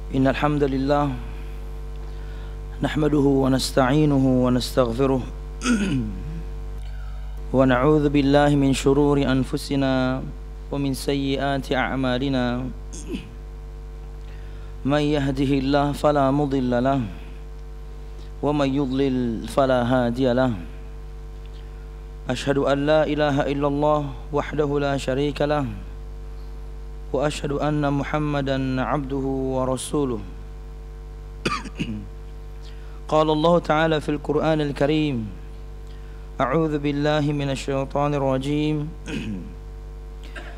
إن الحمد لله نحمده ونستعينه ونستغفره ونعوذ بالله من شرور أنفسنا ومن سيئات أعمالنا من يهده الله فلا مضل له ومن يضلل فلا هادي له أشهد أن لا إله إلا الله وحده لا شريك له وأشهد أن محمدا عبده ورسوله قال الله تعالى في القرآن الكريم أعوذ بالله من الشيطان الرجيم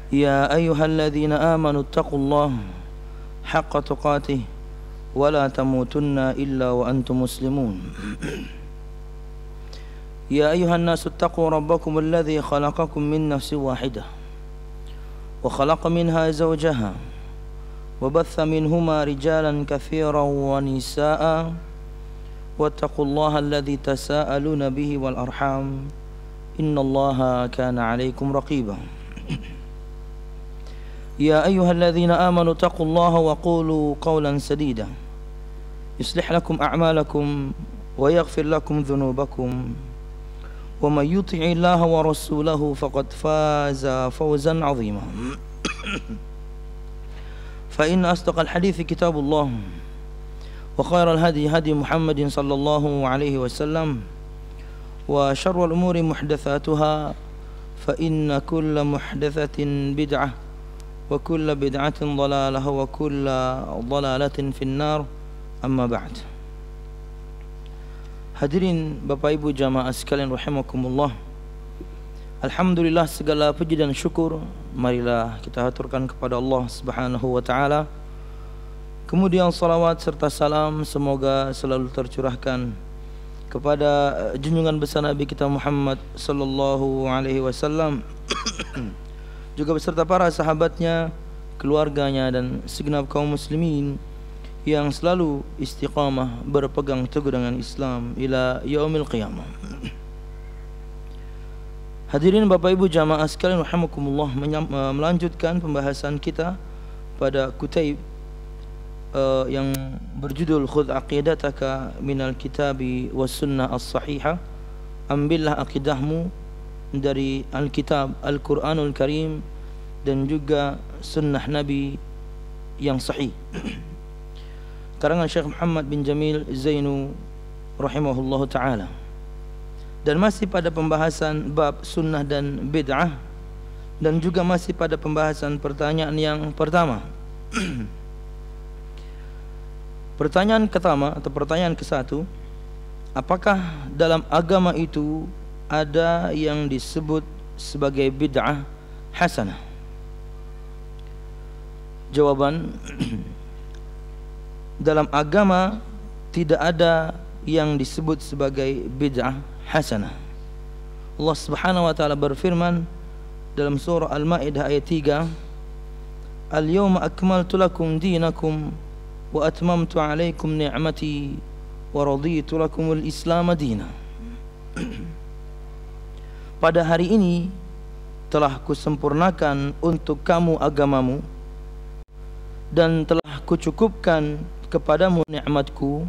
يا أيها الذين آمنوا اتقوا الله حق تقاته ولا تموتن إلا وأنتم مسلمون يا أيها الناس اتقوا ربكم الذي خلقكم من نفس واحدة وخلق منها زوجها وبث منهما رجالا كثيرا ونساء واتقوا الله الذي تساءلون به والأرحام إن الله كان عليكم رقيبا يا أيها الذين آمنوا اتقوا الله وقولوا قولا سديدا يصلح لكم أعمالكم ويغفر لكم ذنوبكم ومن يطع الله ورسوله فقد فاز فوزا عظيما فإن أصدق الحديث كتاب الله وخير الهدي هدي محمد صلى الله عليه وسلم وشر الأمور محدثاتها فإن كل محدثة بدعة وكل بدعة ضلالة وكل ضلالة في النار أما بعد. Hadirin Bapak Ibu jamaah sekalian rahimakumullah. Alhamdulillah, segala puji dan syukur marilah kita haturkan kepada Allah Subhanahu wa taala. Kemudian salawat serta salam semoga selalu tercurahkan kepada junjungan besar Nabi kita Muhammad sallallahu alaihi wasallam juga beserta para sahabatnya, keluarganya dan segenap kaum muslimin yang selalu istiqamah berpegang teguh dengan Islam ila yaumil qiyamah. Hadirin Bapak Ibu jamaah sekalian rahimakumullah, melanjutkan pembahasan kita pada kutaib yang berjudul Khudh aqidataka minal kitabi was sunnah as-sahihah. Ambillah akidahmu dari Alkitab Al-Quranul Karim dan juga sunnah Nabi yang sahih. Karangan Syekh Muhammad bin Jamil Zainu rahimahullahu ta'ala. Dan masih pada pembahasan bab sunnah dan bid'ah, dan juga masih pada pembahasan pertanyaan yang pertama. Pertanyaan pertama atau pertanyaan ke-1, apakah dalam agama itu ada yang disebut sebagai bid'ah hasanah? Jawaban, dalam agama tidak ada yang disebut sebagai bid'ah hasanah. Allah Subhanahu wa taala berfirman dalam surah Al-Maidah ayat 3, Al-yawma akmaltu lakum dinakum wa atmamtu alaikum ni'mati wa raditu lakumul Islam madina. Pada hari ini telah kusempurnakan untuk kamu agamamu dan telah kucukupkan kepadamu nikmatku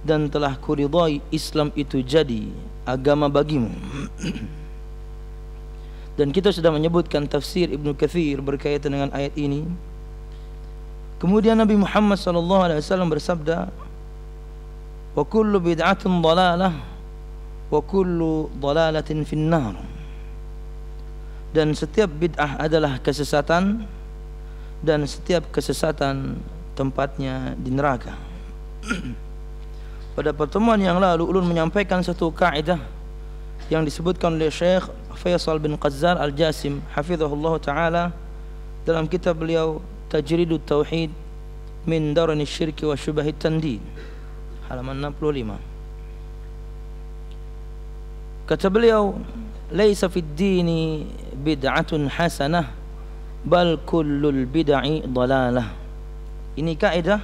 dan telah kuridai Islam itu jadi agama bagimu. Dan kita sudah menyebutkan tafsir Ibnu Katsir berkaitan dengan ayat ini. Kemudian Nabi Muhammad SAW bersabda, wa kullu bid'atin dhalalah wa kullu dhalalatin finnar. Dan setiap bid'ah adalah kesesatan dan setiap kesesatan tempatnya di neraka. Pada pertemuan yang lalu ulun menyampaikan satu kaidah yang disebutkan oleh Syekh Faisal bin Qazzar Al-Jasim hafizahullah taala dalam kitab beliau Tajridut Tauhid min Darani Syirki wa Syubahit Tandid, halaman 65. Kata beliau, laisa fid dini bid'atun hasanah bal kullul bid'i dhalalah. Ini kaidah,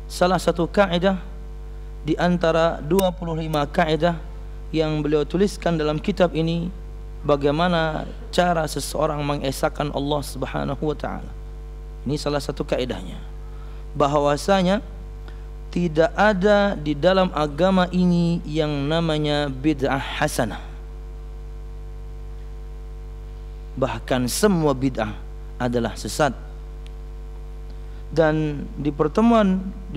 salah satu kaidah di antara 25 kaidah yang beliau tuliskan dalam kitab ini, bagaimana cara seseorang mengesahkan Allah Subhanahu wa taala. Ini salah satu kaidahnya. bahwasanya tidak ada di dalam agama ini yang namanya bid'ah hasanah. Bahkan semua bid'ah adalah sesat. Dan di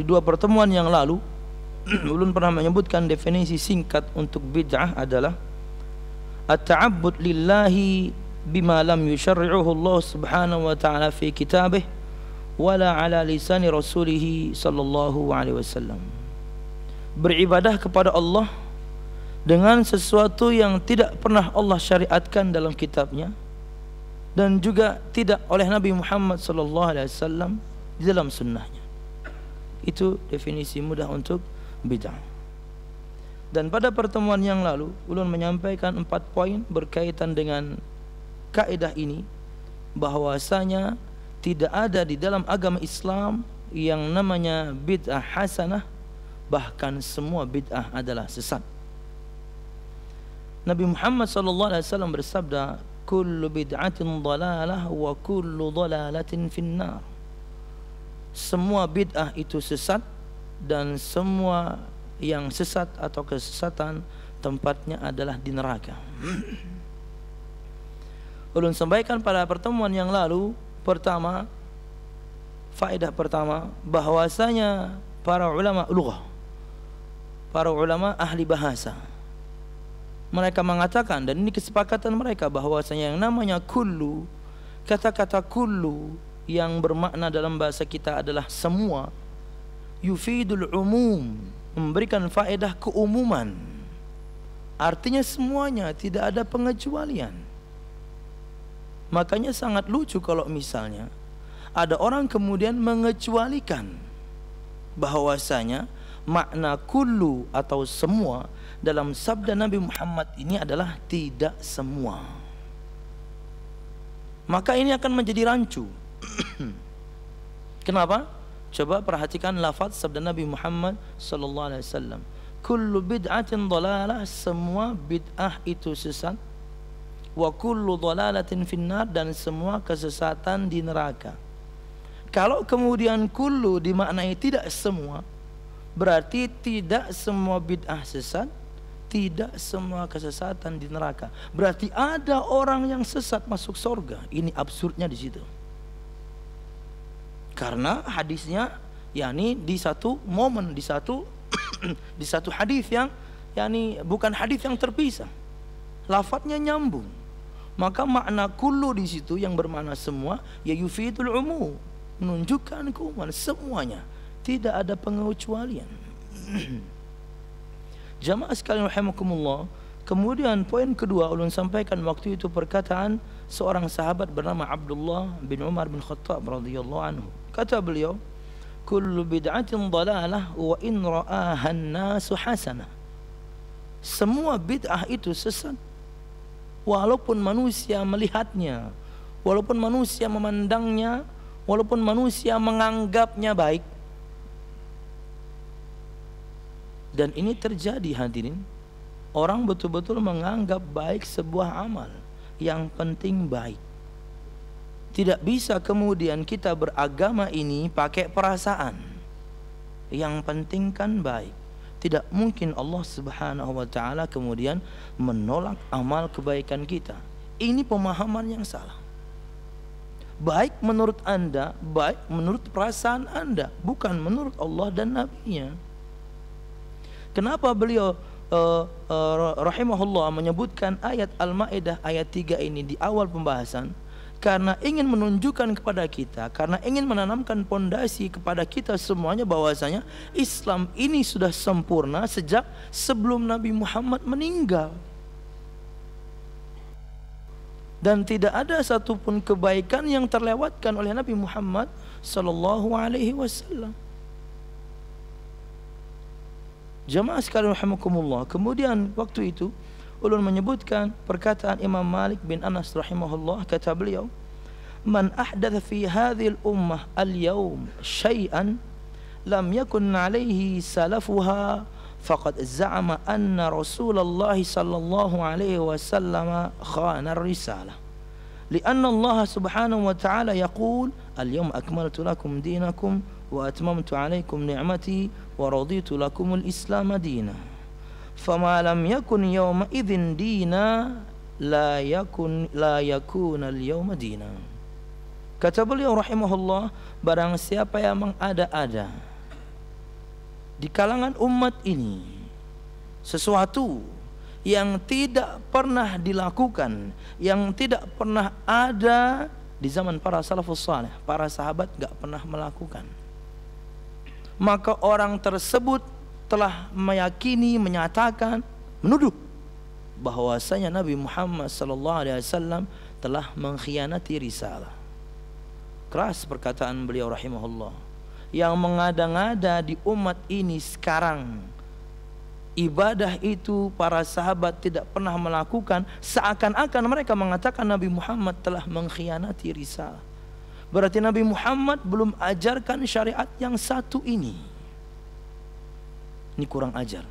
dua pertemuan yang lalu ulun pernah menyebutkan definisi singkat untuk bid'ah adalah at-ta'abbud lillahi bima lam yusyarri'uhu Allah subhanahu wa ta'ala fi kitabih wala ala lisani rasulih sallallahu alaihi wasallam. Beribadah kepada Allah dengan sesuatu yang tidak pernah Allah syariatkan dalam kitabnya dan juga tidak oleh Nabi Muhammad sallallahu alaihi wasallam di dalam sunnahnya. Itu definisi mudah untuk bid'ah. Dan pada pertemuan yang lalu ulun menyampaikan 4 poin berkaitan dengan kaidah ini, bahwasanya tidak ada di dalam agama Islam yang namanya bid'ah hasanah, bahkan semua bid'ah adalah sesat. Nabi Muhammad sallallahu alaihi wasallam bersabda, kullu bid'atin dhalalah wa kullu dhalalatin finnar. Semua bid'ah itu sesat dan semua yang sesat atau kesesatan tempatnya adalah di neraka. Ulun sampaikan pada pertemuan yang lalu, faedah pertama bahwasanya para ulama lughah, para ulama ahli bahasa, mereka mengatakan, dan ini kesepakatan mereka, bahwasanya yang namanya kullu, kata-kata kullu yang bermakna dalam bahasa kita adalah semua, yufidul umum, memberikan faedah keumuman. Artinya semuanya, tidak ada pengecualian. Makanya sangat lucu kalau misalnya ada orang kemudian mengecualikan bahwasanya makna kullu atau semua dalam sabda Nabi Muhammad ini adalah tidak semua. Maka ini akan menjadi rancu. Kenapa? Coba perhatikan lafaz sabda Nabi Muhammad sallallahu alaihi wasallam. Kullu bid'atin dhalalah, semua bid'ah itu sesat. Wa kullu dhalalatin finnar, dan semua kesesatan di neraka. Kalau kemudian kullu dimaknai tidak semua, berarti tidak semua bid'ah sesat, tidak semua kesesatan di neraka. Berarti ada orang yang sesat masuk surga. Ini absurdnya di situ. Karena hadisnya yakni di satu momen, di satu hadis yang yakni bukan hadis yang terpisah. Lafadznya nyambung. Maka makna kullu di situ yang bermakna semua, ya yufidul umum, menunjukkan keumuman semuanya, tidak ada pengecualian. Jamaah sekalian rahimakumullah. Kemudian poin kedua ulun sampaikan waktu itu perkataan seorang sahabat bernama Abdullah bin Umar bin Khattab radhiyallahu anhu. Kata beliau, kullu bid'atin dhalalah wa in ra'aha an-nasu hasanah. Semua bid'ah itu sesat walaupun manusia melihatnya, walaupun manusia memandangnya, walaupun manusia menganggapnya baik. Dan ini terjadi hadirin. Orang betul-betul menganggap baik sebuah amal, yang penting baik. Tidak bisa kemudian kita beragama ini pakai perasaan. Yang penting kan baik. Tidak mungkin Allah Subhanahu wa ta'ala kemudian menolak amal kebaikan kita. Ini pemahaman yang salah. Baik menurut Anda, baik menurut perasaan Anda, bukan menurut Allah dan Nabi-Nya. Kenapa beliau rahimahullah menyebutkan ayat Al-Maidah ayat 3 ini di awal pembahasan? Karena ingin menunjukkan kepada kita, karena ingin menanamkan pondasi kepada kita semuanya bahwasanya Islam ini sudah sempurna sejak sebelum Nabi Muhammad meninggal. Dan tidak ada satupun kebaikan yang terlewatkan oleh Nabi Muhammad sallallahu alaihi wasallam. Jamaah sekalian rahimakumullah. Kemudian waktu itu ulun menyebutkan perkataan Imam Malik bin Anas rahimahullah. Kata beliau, man ahdatha fi hadhil ummah al-yawm syai'an lam yakun alaihi salafuha faqad za'ama anna Rasulullah sallallahu alaihi wasallam khana ar-risalah. Lianna Allah subhanahu wa ta'ala yaqul al-yawma akmaltu lakum dinakum wa atmamtu 'alaikum ni'mati wa raditu lakumul Islam dina. Fama lam yakun yawma idzin dina la yakun al-yawma dina. Kata beliau rahimahullah, barang siapa yang mengada-ada di kalangan umat ini sesuatu yang tidak pernah dilakukan, yang tidak pernah ada di zaman para salafus saleh, para sahabat gak pernah melakukan, maka orang tersebut telah meyakini, menyatakan, menuduh bahwasanya Nabi Muhammad SAW telah mengkhianati risalah. Keras perkataan beliau rahimahullah. Yang mengada-ngada di umat ini sekarang, ibadah itu para sahabat tidak pernah melakukan, seakan-akan mereka mengatakan Nabi Muhammad telah mengkhianati risalah. Berarti Nabi Muhammad belum ajarkan syariat yang satu ini. Ini kurang ajar.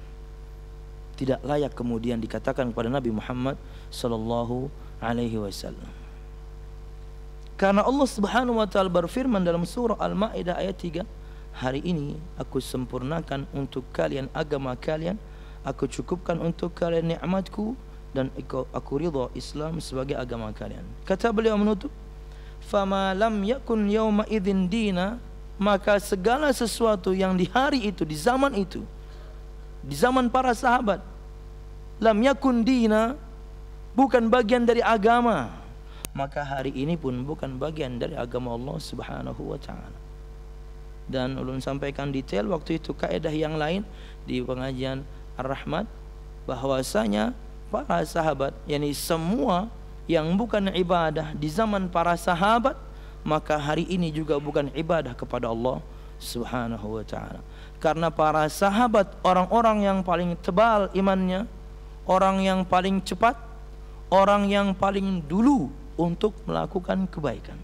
Tidak layak kemudian dikatakan kepada Nabi Muhammad sallallahu alaihi wasallam. Karena Allah Subhanahu wa taala berfirman dalam surah Al-Maidah ayat 3, hari ini aku sempurnakan untuk kalian agama kalian, aku cukupkan untuk kalian nikmatku, dan aku ridha Islam sebagai agama kalian. Kata beliau menutup, fama lam yakun yawma idzin dina, maka segala sesuatu yang di hari itu, di zaman itu, di zaman para sahabat, lam yakun dina, bukan bagian dari agama, maka hari ini pun bukan bagian dari agama Allah Subhanahu wa ta'ala. Dan ulun sampaikan detail waktu itu kaidah yang lain di pengajian Ar-Rahmat, bahwasanya para sahabat, yakni semua yang bukan ibadah di zaman para sahabat, maka hari ini juga bukan ibadah kepada Allah Subhanahu wa ta'ala. Karena para sahabat orang-orang yang paling tebal imannya, orang yang paling cepat, orang yang paling dulu untuk melakukan kebaikan.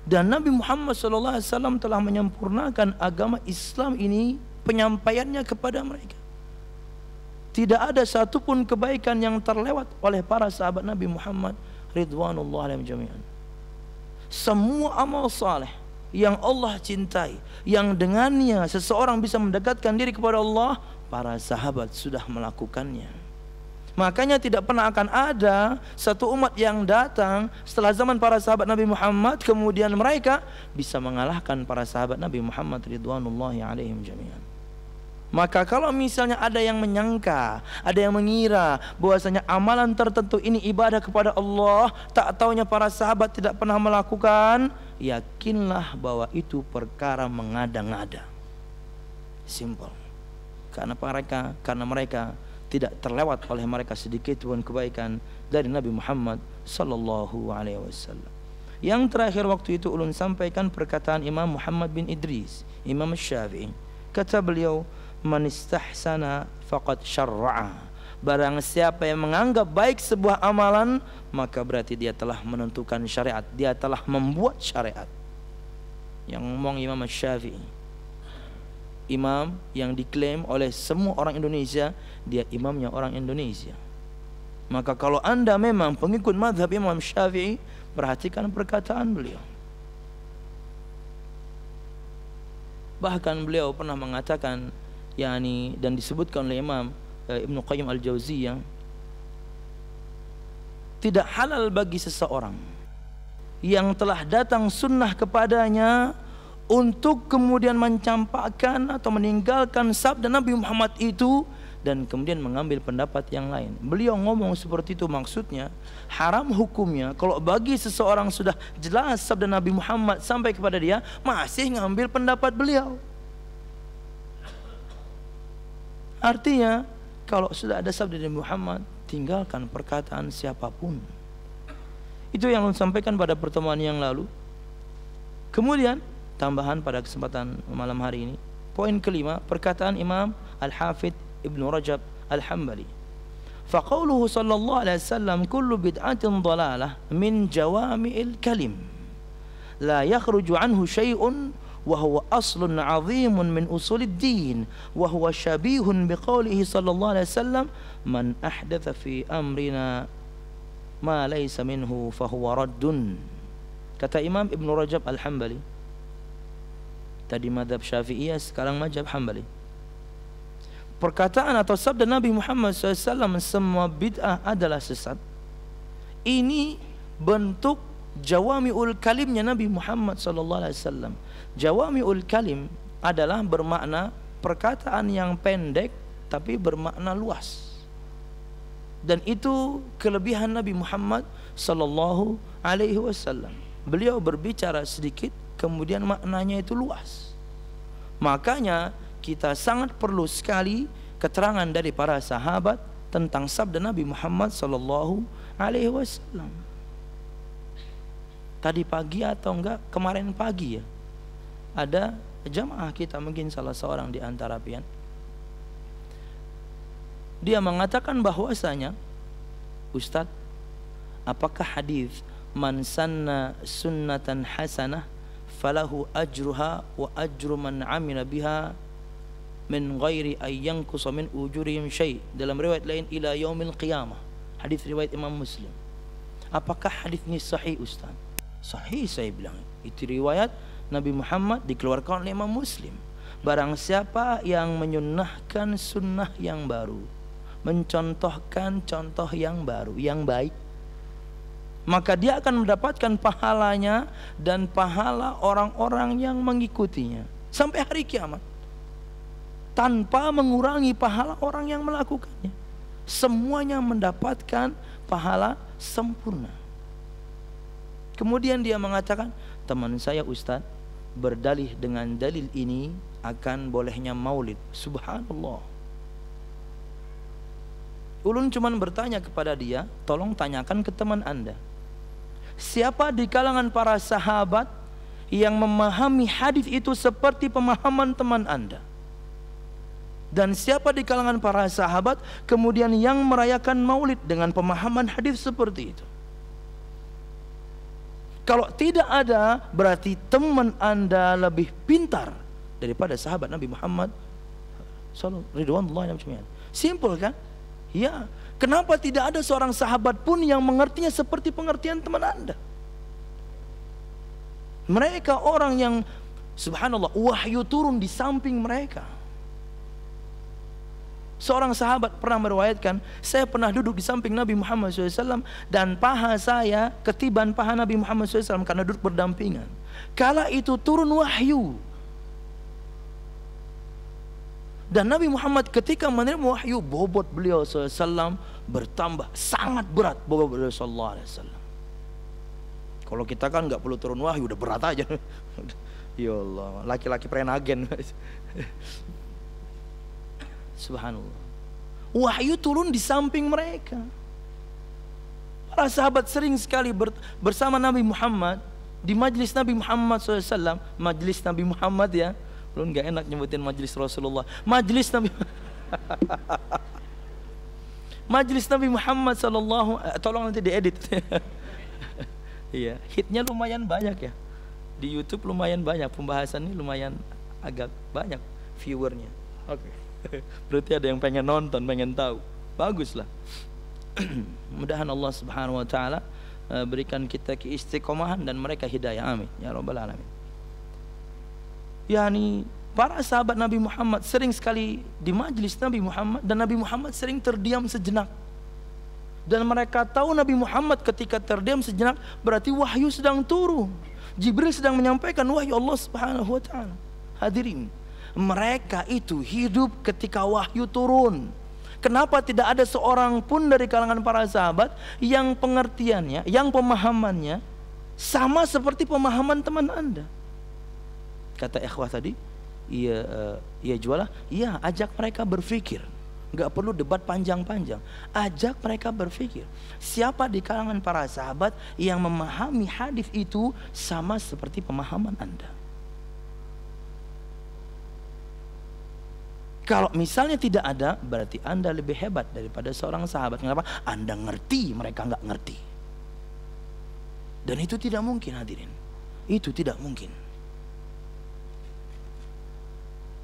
Dan Nabi Muhammad SAW telah menyempurnakan agama Islam ini, penyampaiannya kepada mereka. Tidak ada satupun kebaikan yang terlewat oleh para sahabat Nabi Muhammad ridwanullah alaihim jami'an. Semua amal saleh yang Allah cintai, yang dengannya seseorang bisa mendekatkan diri kepada Allah, para sahabat sudah melakukannya. Makanya tidak pernah akan ada satu umat yang datang setelah zaman para sahabat Nabi Muhammad kemudian mereka bisa mengalahkan para sahabat Nabi Muhammad ridwanullahi alaihim jami'an. Maka kalau misalnya ada yang menyangka, ada yang mengira bahwasanya amalan tertentu ini ibadah kepada Allah, tak taunya para sahabat tidak pernah melakukan, yakinlah bahwa itu perkara mengada-ngada. Simple. Karena mereka tidak terlewat oleh mereka sedikit pun kebaikan dari Nabi Muhammad sallallahu alaihi wasallam. Yang terakhir waktu itu ulun sampaikan perkataan Imam Muhammad bin Idris, Imam Syafi'i. Kata beliau, man istahsana faqad syarra'a. Barang siapa yang menganggap baik sebuah amalan, maka berarti dia telah menentukan syariat, dia telah membuat syariat. Yang ngomong Imam Syafi'i, imam yang diklaim oleh semua orang Indonesia, dia imamnya orang Indonesia. Maka kalau anda memang pengikut mazhab Imam Syafi'i, perhatikan perkataan beliau. Bahkan beliau pernah mengatakan, yakni dan disebutkan oleh Imam Ibnu Qayyim Al-Jauziyah, tidak halal bagi seseorang yang telah datang sunnah kepadanya untuk kemudian mencampakkan atau meninggalkan sabda Nabi Muhammad itu dan kemudian mengambil pendapat yang lain. Beliau ngomong seperti itu, maksudnya haram hukumnya kalau bagi seseorang sudah jelas sabda Nabi Muhammad sampai kepada dia, masih ngambil pendapat beliau. Artinya kalau sudah ada sabda Nabi Muhammad, tinggalkan perkataan siapapun. Itu yang saya sampaikan pada pertemuan yang lalu. Kemudian tambahan pada kesempatan malam hari ini, poin kelima, perkataan Imam Al-Hafidh Ibnu Rajab Al-Hambali. Faqauluhu sallallahu alaihi wasallam, kullu bid'atin dhalalah min jawami'il kalim la yakhruju anhu syai'un wa huwa aslun 'azimun min usulid din wa huwa syabihun biqaulihi sallallahu alaihi wasallam, man ahdatha fi amrina ma laysa minhu fa huwa raddun. Kata Imam Ibnu Rajab Al-Hambali, Tadi madhab Syafi'iyah, sekarang madhab Hambali. Perkataan atau sabda Nabi Muhammad SAW, semua bid'ah adalah sesat, ini bentuk jawami'ul kalimnya Nabi Muhammad SAW. Jawami'ul kalim adalah bermakna perkataan yang pendek tapi bermakna luas. Dan itu kelebihan Nabi Muhammad SAW. Beliau berbicara sedikit, kemudian maknanya itu luas. Makanya kita sangat perlu sekali keterangan dari para sahabat tentang sabda Nabi Muhammad SAW. Tadi pagi atau enggak kemarin pagi ya, ada jamaah kita, mungkin salah seorang di antara pian, dia mengatakan bahwasanya, Ustadz, apakah hadis man sanna sunnatan hasanah falahu ajruha wa ajru man amila biha min ghairi ayyan yanqusa min ujurihim syai', dalam riwayat lain ila yaumil qiyamah, hadis riwayat Imam Muslim. Apakah hadis ini sahih, Ustaz? Sahih, saya bilang. Itu riwayat Nabi Muhammad, dikeluarkan oleh Imam Muslim. Barang siapa yang menyunnahkan sunnah yang baru, mencontohkan contoh yang baru, yang baik, maka dia akan mendapatkan pahalanya dan pahala orang-orang yang mengikutinya sampai hari kiamat, tanpa mengurangi pahala orang yang melakukannya. Semuanya mendapatkan pahala sempurna. Kemudian dia mengatakan, teman saya Ustadz berdalih dengan dalil ini akan bolehnya maulid. Subhanallah. Ulun cuman bertanya kepada dia, tolong tanyakan ke teman anda, siapa di kalangan para sahabat yang memahami hadis itu seperti pemahaman teman anda? Dan siapa di kalangan para sahabat kemudian yang merayakan maulid dengan pemahaman hadis seperti itu? Kalau tidak ada, berarti teman anda lebih pintar daripada sahabat Nabi Muhammad SAW. Simple kan? Ya. Kenapa tidak ada seorang sahabat pun yang mengertinya seperti pengertian teman anda? Mereka orang yang subhanallah, wahyu turun di samping mereka. Seorang sahabat pernah meriwayatkan, saya pernah duduk di samping Nabi Muhammad SAW dan paha saya ketiban paha Nabi Muhammad SAW karena duduk berdampingan. Kala itu turun wahyu, dan Nabi Muhammad ketika menerima wahyu, bobot beliau SAW bertambah sangat berat. Bobot beliau SAW. Kalau kita kan nggak perlu turun wahyu, udah berat aja. Ya Allah, laki-laki prenagen. Subhanallah. Wahyu turun di samping mereka. Para sahabat sering sekali bersama Nabi Muhammad di majlis Nabi Muhammad SAW. Majlis Nabi Muhammad ya, belum nggak enak nyebutin majlis Rasulullah. Majlis Nabi Majlis Nabi Muhammad SAW. Tolong nanti diedit. Iya, hitnya lumayan banyak ya. Di YouTube lumayan banyak, pembahasan ini lumayan agak banyak viewernya. Oke. Berarti ada yang pengen nonton, pengen tahu. Baguslah. Mudah-mudahan Allah Subhanahu wa taala berikan kita keistiqomahan dan mereka hidayah. Amin ya rabbal alamin. Yani para sahabat Nabi Muhammad sering sekali di majlis Nabi Muhammad, dan Nabi Muhammad sering terdiam sejenak. Dan mereka tahu Nabi Muhammad ketika terdiam sejenak berarti wahyu sedang turun. Jibril sedang menyampaikan wahyu Allah Subhanahu wa taala. Hadirin, mereka itu hidup ketika wahyu turun. Kenapa tidak ada seorang pun dari kalangan para sahabat yang pengertiannya, yang pemahamannya sama seperti pemahaman teman anda? Kata ikhwah tadi, iya jualah, iya, ajak mereka berpikir. Nggak perlu debat panjang-panjang, ajak mereka berpikir. Siapa di kalangan para sahabat yang memahami hadis itu sama seperti pemahaman anda? Kalau misalnya tidak ada, berarti anda lebih hebat daripada seorang sahabat. Kenapa? Anda ngerti, mereka nggak ngerti. Dan itu tidak mungkin, hadirin. Itu tidak mungkin.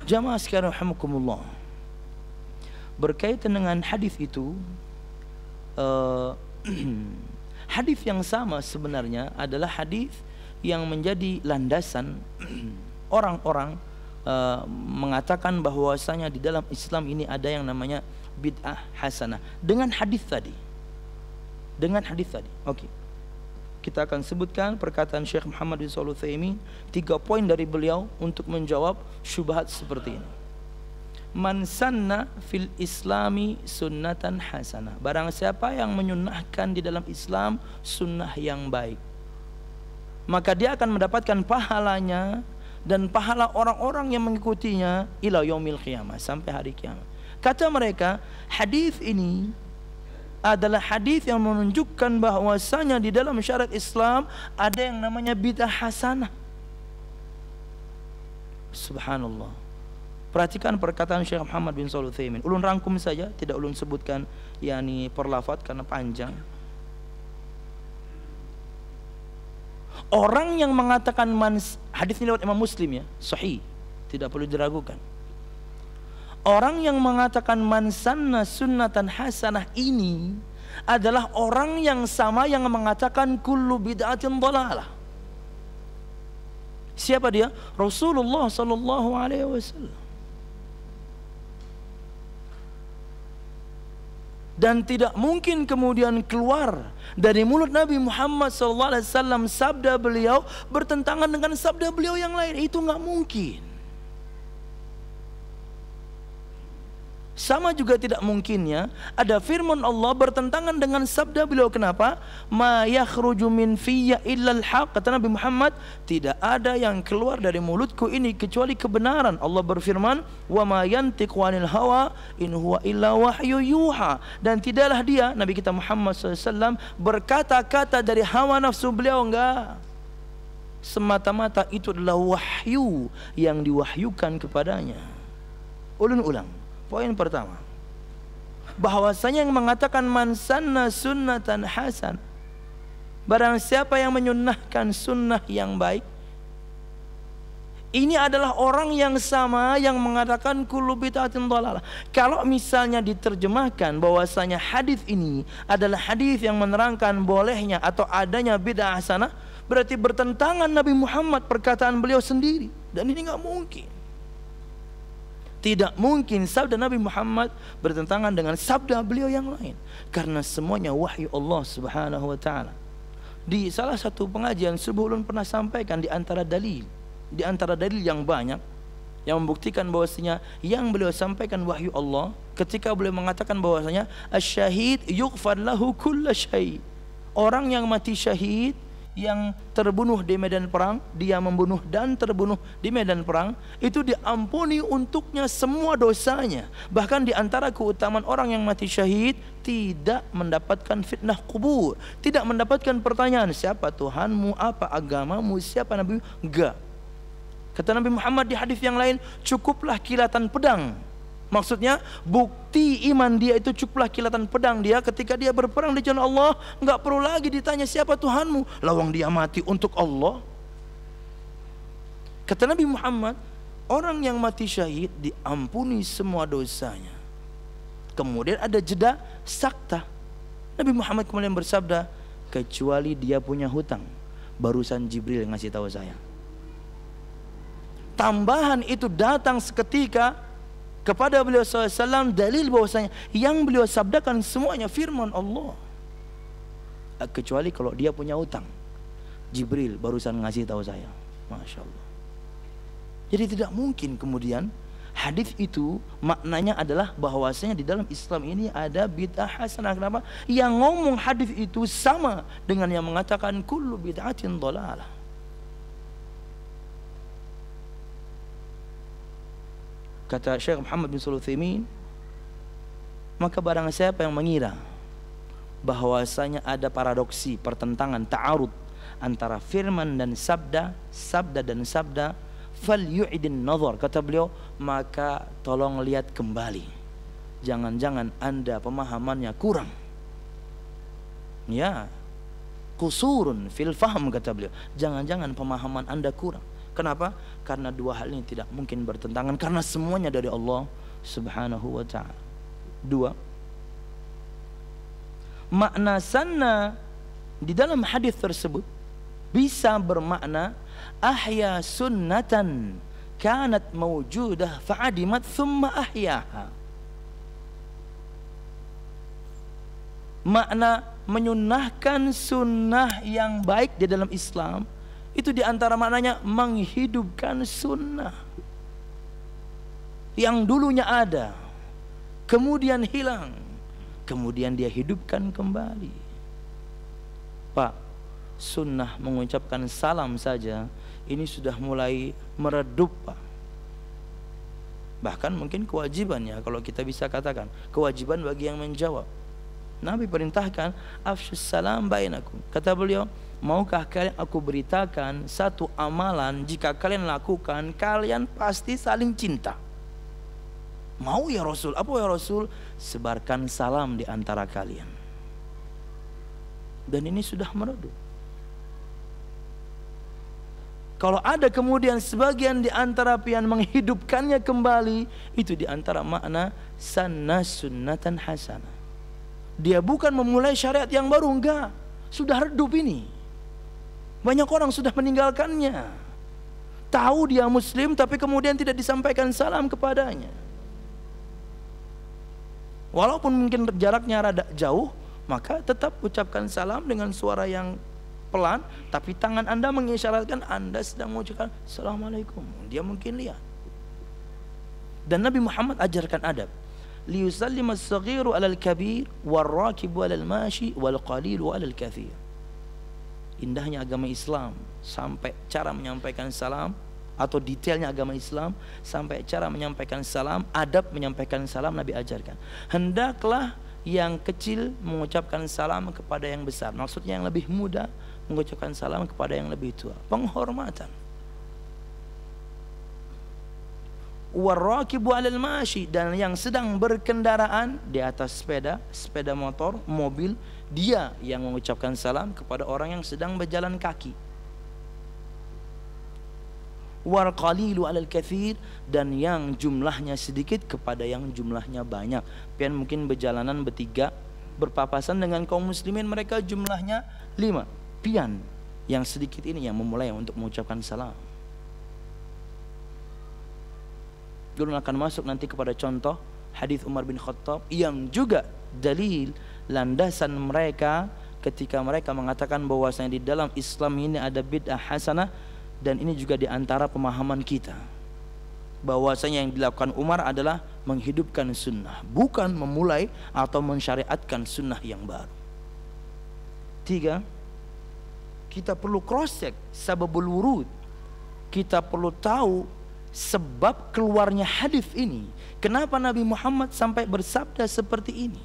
Jamaah sekalian rahimakumullah, berkaitan dengan hadis itu, hadis yang sama sebenarnya adalah hadis yang menjadi landasan orang-orang mengatakan bahwasanya di dalam Islam ini ada yang namanya bid'ah hasanah dengan hadis tadi. Oke. Kita akan sebutkan perkataan Syekh Muhammad bin Shalih Al-Utsaimin, 3 poin dari beliau untuk menjawab syubhat seperti ini. Man sanna fil islami sunnatan hasanah. Barang siapa yang menyunnahkan di dalam Islam sunnah yang baik, maka dia akan mendapatkan pahalanya dan pahala orang-orang yang mengikutinya ila yaumil qiyamah, sampai hari kiamat. Kata mereka, hadis ini adalah hadis yang menunjukkan bahwasanya di dalam syariat Islam ada yang namanya bid'ah hasanah. Subhanallah. Perhatikan perkataan Syekh Muhammad bin Shalih Al-Utsaimin. Ulun rangkum saja, tidak ulun sebutkan yakni per lafaz karena panjang. Orang yang mengatakan hadis ini lewat Imam Muslim ya, sahih, tidak perlu diragukan. Orang yang mengatakan man sanna sunnatan hasanah ini adalah orang yang sama yang mengatakan kullu bid'atin dhalalah. Siapa dia? Rasulullah sallallahu alaihi wasallam. Dan tidak mungkin kemudian keluar dari mulut Nabi Muhammad sallallahu alaihi wasallam sabda beliau bertentangan dengan sabda beliau yang lain. Itu nggak mungkin. Sama juga tidak mungkinnya ada firman Allah bertentangan dengan sabda beliau. Kenapa? Ma yakhruju min fiyya illal haq. Kata Nabi Muhammad, tidak ada yang keluar dari mulutku ini kecuali kebenaran. Allah berfirman, wa ma yantiqu anil hawa in huwa illa wahyu yuha. Dan tidaklah dia, Nabi kita Muhammad SAW, berkata-kata dari hawa nafsu beliau, enggak. Semata-mata itu adalah wahyu yang diwahyukan kepadanya. Ulun ulang. Poin pertama, bahwasanya yang mengatakan man sanna sunnatan hasan, barang siapa yang menyunnahkan sunnah yang baik, ini adalah orang yang sama yang mengatakan kullu bid'atin dhalalah. Kalau misalnya diterjemahkan bahwasanya hadis ini adalah hadis yang menerangkan bolehnya atau adanya bid'ah hasanah, berarti bertentangan Nabi Muhammad, perkataan beliau sendiri, dan ini nggak mungkin. Tidak mungkin sabda Nabi Muhammad bertentangan dengan sabda beliau yang lain, karena semuanya wahyu Allah Subhanahu wa taala. Di salah satu pengajian subuh ulun pernah sampaikan di antara dalil yang banyak yang membuktikan bahwasanya yang beliau sampaikan wahyu Allah, ketika beliau mengatakan bahwasanya asyahid yughfar lahu kullu syai. Orang yang mati syahid, yang terbunuh di medan perang, dia membunuh dan terbunuh di medan perang, itu diampuni untuknya semua dosanya. Bahkan di antara keutamaan orang yang mati syahid, tidak mendapatkan fitnah kubur, tidak mendapatkan pertanyaan siapa Tuhanmu, apa agamamu, siapa Nabi. Enggak. Kata Nabi Muhammad di hadis yang lain, cukuplah kilatan pedang. Maksudnya bukti iman dia itu cukuplah kilatan pedang dia ketika dia berperang di jalan Allah, enggak perlu lagi ditanya siapa Tuhanmu, lawang dia mati untuk Allah. Kata Nabi Muhammad, orang yang mati syahid diampuni semua dosanya. Kemudian ada jeda sakta. Nabi Muhammad kemudian bersabda, kecuali dia punya hutang. Barusan Jibril ngasih tahu saya. Tambahan itu datang seketika kepada beliau SAW, dalil bahwasanya yang beliau sabdakan semuanya firman Allah, kecuali kalau dia punya utang. Jibril barusan ngasih tahu saya. Masya Allah. Jadi tidak mungkin kemudian hadis itu maknanya adalah bahwasanya di dalam Islam ini ada bid'ah hasanah. Kenapa? Yang ngomong hadis itu sama dengan yang mengatakan kullu bid'atin dhalalah. Kata Syekh Muhammad bin Shalih Al-Utsaimin, maka barang siapa yang mengira bahwasanya ada paradoksi, pertentangan, ta'arud antara firman dan sabda, sabda dan sabda, fal yu'idin nazar, kata beliau, maka tolong lihat kembali. Jangan-jangan Anda pemahamannya kurang. Ya, qusurun fil fahm, kata beliau. Jangan-jangan pemahaman Anda kurang. Kenapa? Karena dua hal ini tidak mungkin bertentangan, karena semuanya dari Allah Subhanahu wa ta'ala. Dua, makna sanna di dalam hadis tersebut bisa bermakna ahya sunnatan kanat mawjudah fa'adimat thumma ahyaha. Makna menyunnahkan sunnah yang baik di dalam Islam itu diantara maknanya menghidupkan sunnah yang dulunya ada, kemudian hilang, kemudian dia hidupkan kembali. Pak, sunnah mengucapkan salam saja ini sudah mulai meredup, Pak. Bahkan mungkin kewajibannya, kalau kita bisa katakan kewajiban bagi yang menjawab. Nabi perintahkan afshus salam bainakum. Kata beliau, maukah kalian aku beritakan satu amalan, jika kalian lakukan kalian pasti saling cinta? Mau ya Rasul. Apa ya Rasul? Sebarkan salam di antara kalian. Dan ini sudah meredup. Kalau ada kemudian sebagian di antara pian menghidupkannya kembali, itu di antara makna sanna sunnatan hasanah. Dia bukan memulai syariat yang baru, enggak. Sudah redup ini. Banyak orang sudah meninggalkannya. Tahu dia muslim tapi kemudian tidak disampaikan salam kepadanya. Walaupun mungkin jaraknya rada jauh, maka tetap ucapkan salam dengan suara yang pelan, tapi tangan Anda mengisyaratkan Anda sedang mengucapkan Assalamualaikum. Dia mungkin lihat. Dan Nabi Muhammad ajarkan adab. Liyusallim as-saghiru 'alal kabir war-rakibu 'alal mashi wal qalilu 'alal katsir. Indahnya agama Islam sampai cara menyampaikan salam, atau detailnya agama Islam sampai cara menyampaikan salam, adab menyampaikan salam Nabi ajarkan. Hendaklah yang kecil mengucapkan salam kepada yang besar. Maksudnya yang lebih muda mengucapkan salam kepada yang lebih tua. Penghormatan. Warrakibu 'alal mashi, dan yang sedang berkendaraan di atas sepeda motor, mobil, dia yang mengucapkan salam kepada orang yang sedang berjalan kaki. Wal qalilu 'alal katsir, dan yang jumlahnya sedikit kepada yang jumlahnya banyak. Pian mungkin berjalanan bertiga berpapasan dengan kaum muslimin, mereka jumlahnya 5. Pian yang sedikit ini yang memulai untuk mengucapkan salam. Dulu akan masuk nanti kepada contoh hadis Umar bin Khattab yang juga dalil landasan mereka ketika mereka mengatakan bahwasanya di dalam Islam ini ada bid'ah hasanah. Dan ini juga di antara pemahaman kita bahwasanya yang dilakukan Umar adalah menghidupkan sunnah, bukan memulai atau mensyariatkan sunnah yang baru. 3, kita perlu cross check sababul wurud. Kita perlu tahu sebab keluarnya hadis ini. Kenapa Nabi Muhammad sampai bersabda seperti ini?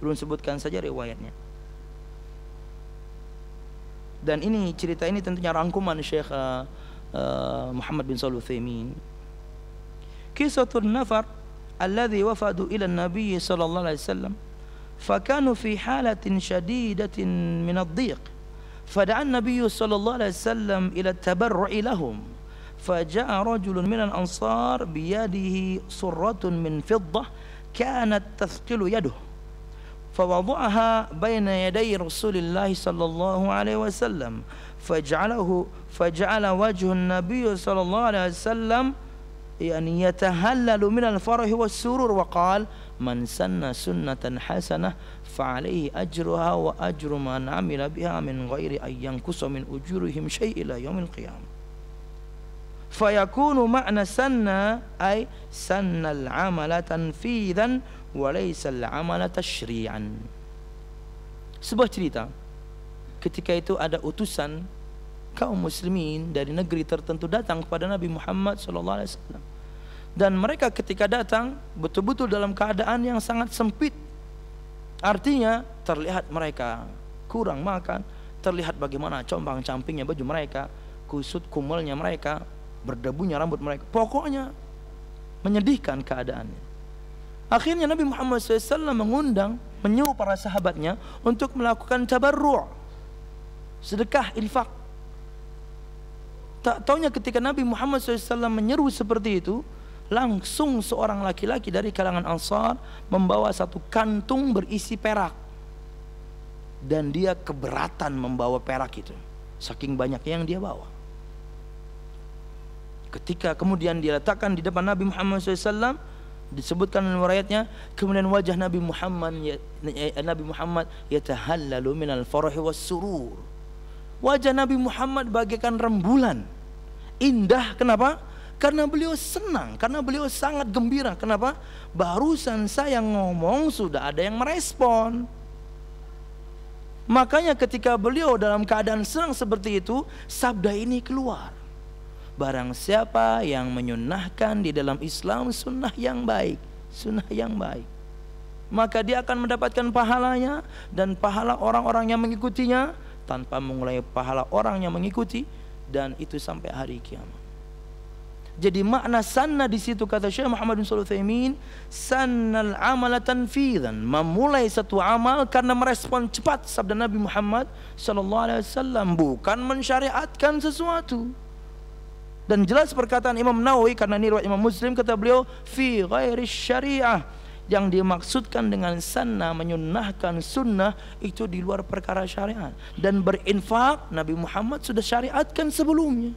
Belum sebutkan saja riwayatnya. Dan ini cerita ini tentunya rangkuman Syekh Muhammad bin Shalih Al-Utsaimin. Qissatul nafar alladhi wafadu ila an-nabiy sallallahu alaihi wasallam fakanu fi halatin shadidatin min ad-dhiq fada'a an-nabiy sallallahu alaihi wasallam ila at-tabarru'i lahum faja'a rajulun min al-ansar biyadihi surratun min fiddah kanat tathqilu yaduhu فوضعها بين يدي رسول الله صلى الله عليه وسلم فجعل وجه النبي صلى الله عليه وسلم يعني يتهلل من الفرح والسرور وقال من سن سنة حسنة فعليه أجرها وأجر من عمل بها من غير أن ينقص من أجورهم شيء إلى يوم القيامة فيكون معنى سن أي سن العمل تنفيذا walaisal amala tashri'an. Sebuah cerita ketika itu ada utusan kaum muslimin dari negeri tertentu datang kepada Nabi Muhammad SAW, dan mereka ketika datang betul-betul dalam keadaan yang sangat sempit. Artinya terlihat mereka kurang makan, terlihat bagaimana compang-campingnya baju mereka, kusut kumelnya mereka, berdebunya rambut mereka, pokoknya menyedihkan keadaannya. Akhirnya Nabi Muhammad SAW menyuruh para sahabatnya untuk melakukan tabarru', sedekah, infak. Tak taunya ketika Nabi Muhammad SAW menyeru seperti itu, langsung seorang laki-laki dari kalangan Ansar membawa satu kantung berisi perak, dan dia keberatan membawa perak itu. saking banyaknya yang dia bawa. Ketika kemudian diletakkan di depan Nabi Muhammad SAW, disebutkan dalam riwayatnya, kemudian wajah Nabi Muhammad yatahallalu minal farahi was surur. Wajah Nabi Muhammad bagaikan rembulan, indah. Kenapa? Karena beliau senang, karena beliau sangat gembira. Kenapa? Barusan saya ngomong sudah ada yang merespon. Makanya ketika beliau dalam keadaan senang seperti itu, sabda ini keluar. Barang siapa yang menyunnahkan di dalam Islam sunnah yang baik, maka dia akan mendapatkan pahalanya dan pahala orang-orang yang mengikutinya tanpa mengulangi pahala orang yang mengikuti, dan itu sampai hari kiamat. Jadi makna sanna di situ, kata Syekh Muhammad bin Shalih Al-Utsaimin, sannal amala tanfidzan, memulai satu amal karena merespon cepat sabda Nabi Muhammad sallallahu alaihi wasallam, bukan mensyariatkan sesuatu. Dan jelas perkataan Imam Nawawi, karena ini riwayat Imam Muslim, kata beliau, fi ghairi syariah, yang dimaksudkan dengan sanna, menyunnahkan sunnah, itu di luar perkara syariat. Dan berinfak Nabi Muhammad sudah syariatkan sebelumnya.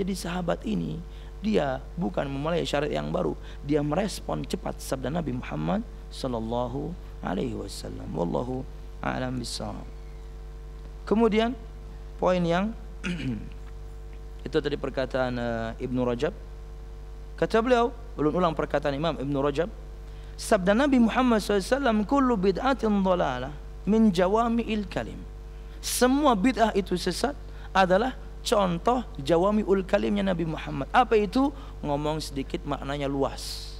Jadi sahabat ini, dia bukan memulai syariat yang baru, dia merespon cepat sabda Nabi Muhammad sallallahu alaihi wasallam. Wallahu a'lam bissawab. Kemudian poin yang itu tadi perkataan Ibnu Rajab. Kata beliau, belum ulang perkataan Imam Ibnu Rajab, sabda Nabi Muhammad SAW, kullu bid'atin dhalalah min jawami'il kalim. Semua bid'ah itu sesat adalah contoh jawami'ul kalimnya Nabi Muhammad. Apa itu? Ngomong sedikit maknanya luas.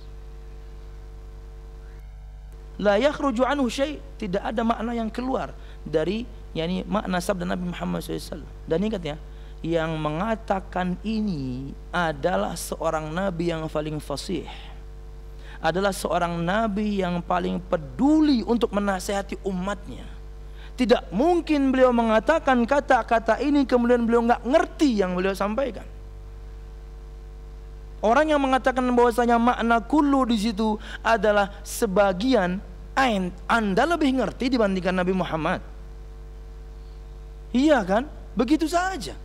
La yakhruju anhu syai', tidak ada makna yang keluar dari makna sabda Nabi Muhammad SAW. Dan ingat ya, yang mengatakan ini adalah seorang nabi yang paling fasih, adalah seorang nabi yang paling peduli untuk menasihati umatnya. Tidak mungkin beliau mengatakan kata-kata ini kemudian beliau nggak ngerti yang beliau sampaikan. Orang yang mengatakan bahwasanya makna kullu di situ adalah sebagian, Anda lebih ngerti dibandingkan Nabi Muhammad. Iya kan? Begitu saja.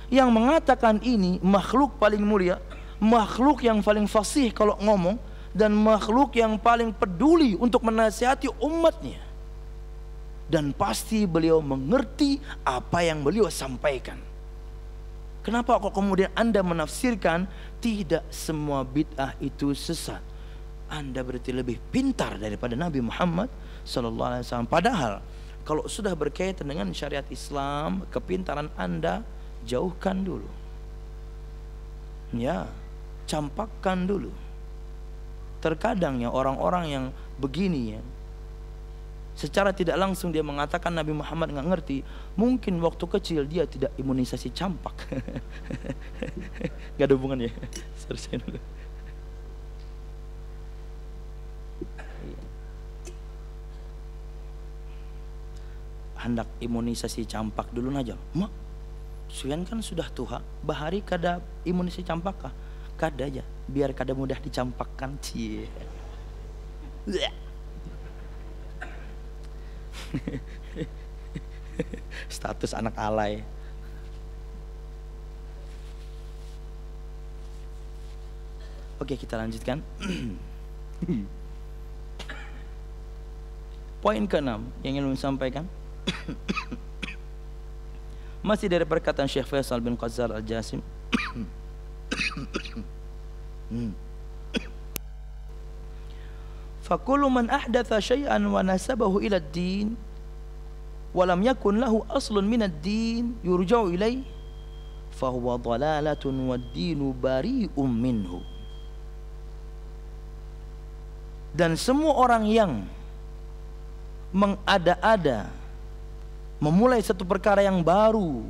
Yang mengatakan ini makhluk paling mulia, makhluk yang paling fasih kalau ngomong, dan makhluk yang paling peduli untuk menasihati umatnya. Dan pasti beliau mengerti apa yang beliau sampaikan. Kenapa kok kemudian Anda menafsirkan tidak semua bid'ah itu sesat? Anda berarti lebih pintar daripada Nabi Muhammad sallallahu alaihi wasallam. Padahal kalau sudah berkaitan dengan syariat Islam, kepintaran Anda jauhkan dulu. Ya, campakkan dulu. Terkadang ya orang-orang yang begini ya, secara tidak langsung dia mengatakan Nabi Muhammad nggak ngerti. Mungkin waktu kecil dia tidak imunisasi campak. Gak ada hubungannya. Selesai dulu. Hendak imunisasi campak dulu aja. Mak, Suyan kan sudah tua, bahari kada imunisasi campak kah? Kada aja, biar kada mudah dicampakkan. Cie. Status anak alay. Oke, kita lanjutkan. Poin ke-6 yang ingin sampaikan. Masih dari perkataan Syekh Faisal bin Qazzar Al-Jasim. Fakulu man ahdatha syai'an wa nasabahu ila ad-din wa lam yakun lahu aslun min ad-din yurja'u ilayhi fahuwa dhalalatun wad-dinu bari'um minhu. Dan semua orang yang mengada-ada, memulai satu perkara yang baru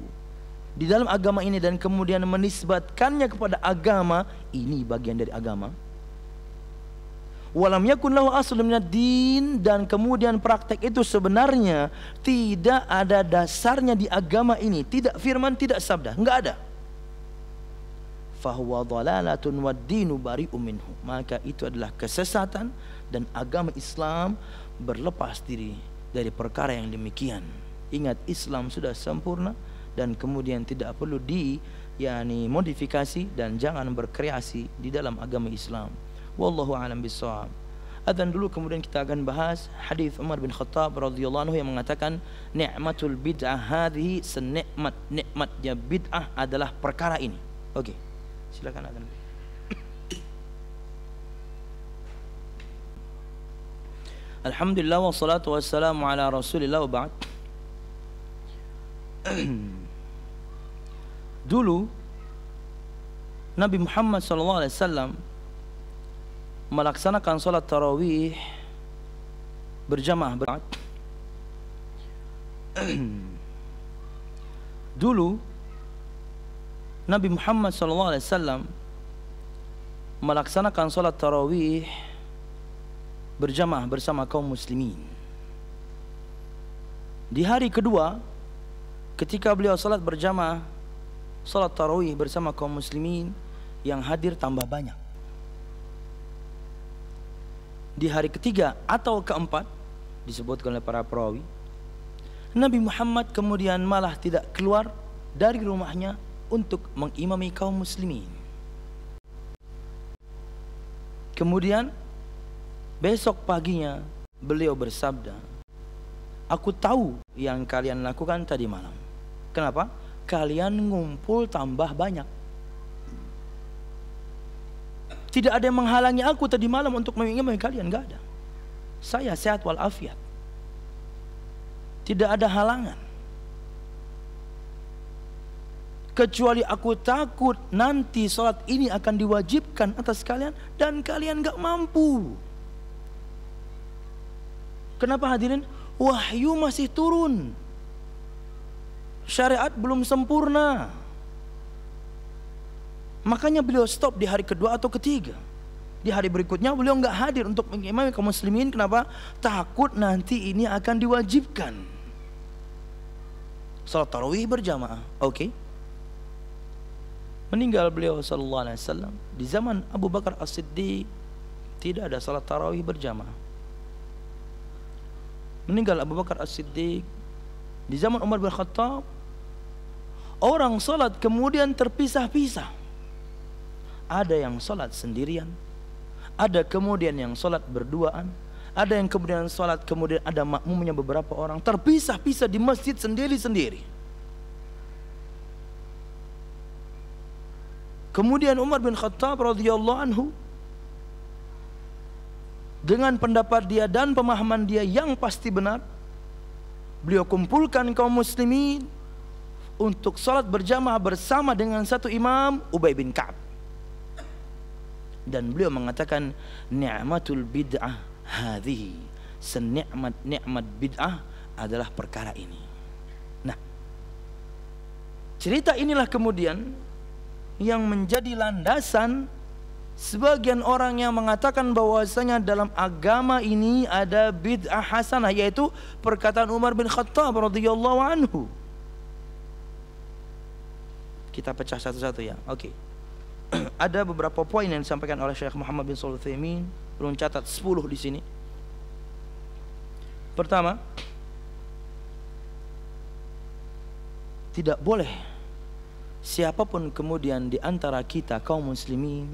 di dalam agama ini dan kemudian menisbatkannya kepada agama, ini bagian dari agama. Walam yakun lahu aslun minad din, dan kemudian praktek itu sebenarnya tidak ada dasarnya di agama ini, tidak firman, tidak sabda, enggak ada. Fahuwa dhalalatun wad-dinu bari'um minhu, maka itu adalah kesesatan dan agama Islam berlepas diri dari perkara yang demikian. Ingat, Islam sudah sempurna dan kemudian tidak perlu modifikasi dan jangan berkreasi di dalam agama Islam. Wallahu a'lam bishawab. Adzan dulu, kemudian kita akan bahas hadis Umar bin Khattab radhiyallahu anhu yang mengatakan ni'matul bid'ah hadhihi, senikmat-nikmatnya bid'ah adalah perkara ini. Oke. Silakan adzan. Alhamdulillah wassalatu wassalamu ala Rasulillah wa ba'd. Dulu Nabi Muhammad SAW melaksanakan salat tarawih berjamaah. Dulu Nabi Muhammad SAW melaksanakan salat tarawih berjamaah bersama kaum muslimin. Di hari kedua, ketika beliau salat berjamaah, salat tarawih bersama kaum muslimin, yang hadir tambah banyak. Di hari ketiga atau keempat, disebutkan oleh para perawi, Nabi Muhammad kemudian malah tidak keluar dari rumahnya untuk mengimami kaum muslimin. Kemudian besok paginya beliau bersabda, "Aku tahu yang kalian lakukan tadi malam. Kenapa? Kalian ngumpul tambah banyak. Tidak ada yang menghalangi aku tadi malam untuk mengimami kalian, enggak ada. Saya sehat walafiat. Tidak ada halangan. Kecuali aku takut nanti salat ini akan diwajibkan atas kalian dan kalian enggak mampu." Kenapa hadirin? Wahyu masih turun. Syariat belum sempurna. Makanya beliau stop di hari kedua atau ketiga. Di hari berikutnya beliau enggak hadir untuk mengimami kaum muslimin. Kenapa? Takut nanti ini akan diwajibkan. Salat tarawih berjamaah. Oke. Meninggal beliau sallallahu alaihi wasallam. Di zaman Abu Bakar As-Siddiq tidak ada salat tarawih berjamaah. Meninggal Abu Bakar As-Siddiq. Di zaman Umar bin Khattab, orang salat kemudian terpisah-pisah. Ada yang salat sendirian, ada kemudian yang salat berduaan, ada yang kemudian salat kemudian ada makmumnya beberapa orang, terpisah-pisah di masjid sendiri-sendiri. Kemudian Umar bin Khattab radhiyallahu anhu dengan pendapat dia dan pemahaman dia yang pasti benar, beliau kumpulkan kaum muslimin untuk salat berjamaah bersama dengan satu imam, Ubay bin Ka'ab. Dan beliau mengatakan ni'matul bid'ah hadhihi, senikmat-nikmat bid'ah adalah perkara ini. Nah, cerita inilah kemudian yang menjadi landasan sebagian orang yang mengatakan bahwasanya dalam agama ini ada bid'ah hasanah, yaitu perkataan Umar bin Khattab radhiyallahu anhu. Kita pecah satu-satu ya. Oke. Ada beberapa poin yang disampaikan oleh Syekh Muhammad bin Shalih Al-Utsaimin, belum catat 10 di sini. Pertama, tidak boleh siapapun kemudian di antara kita kaum muslimin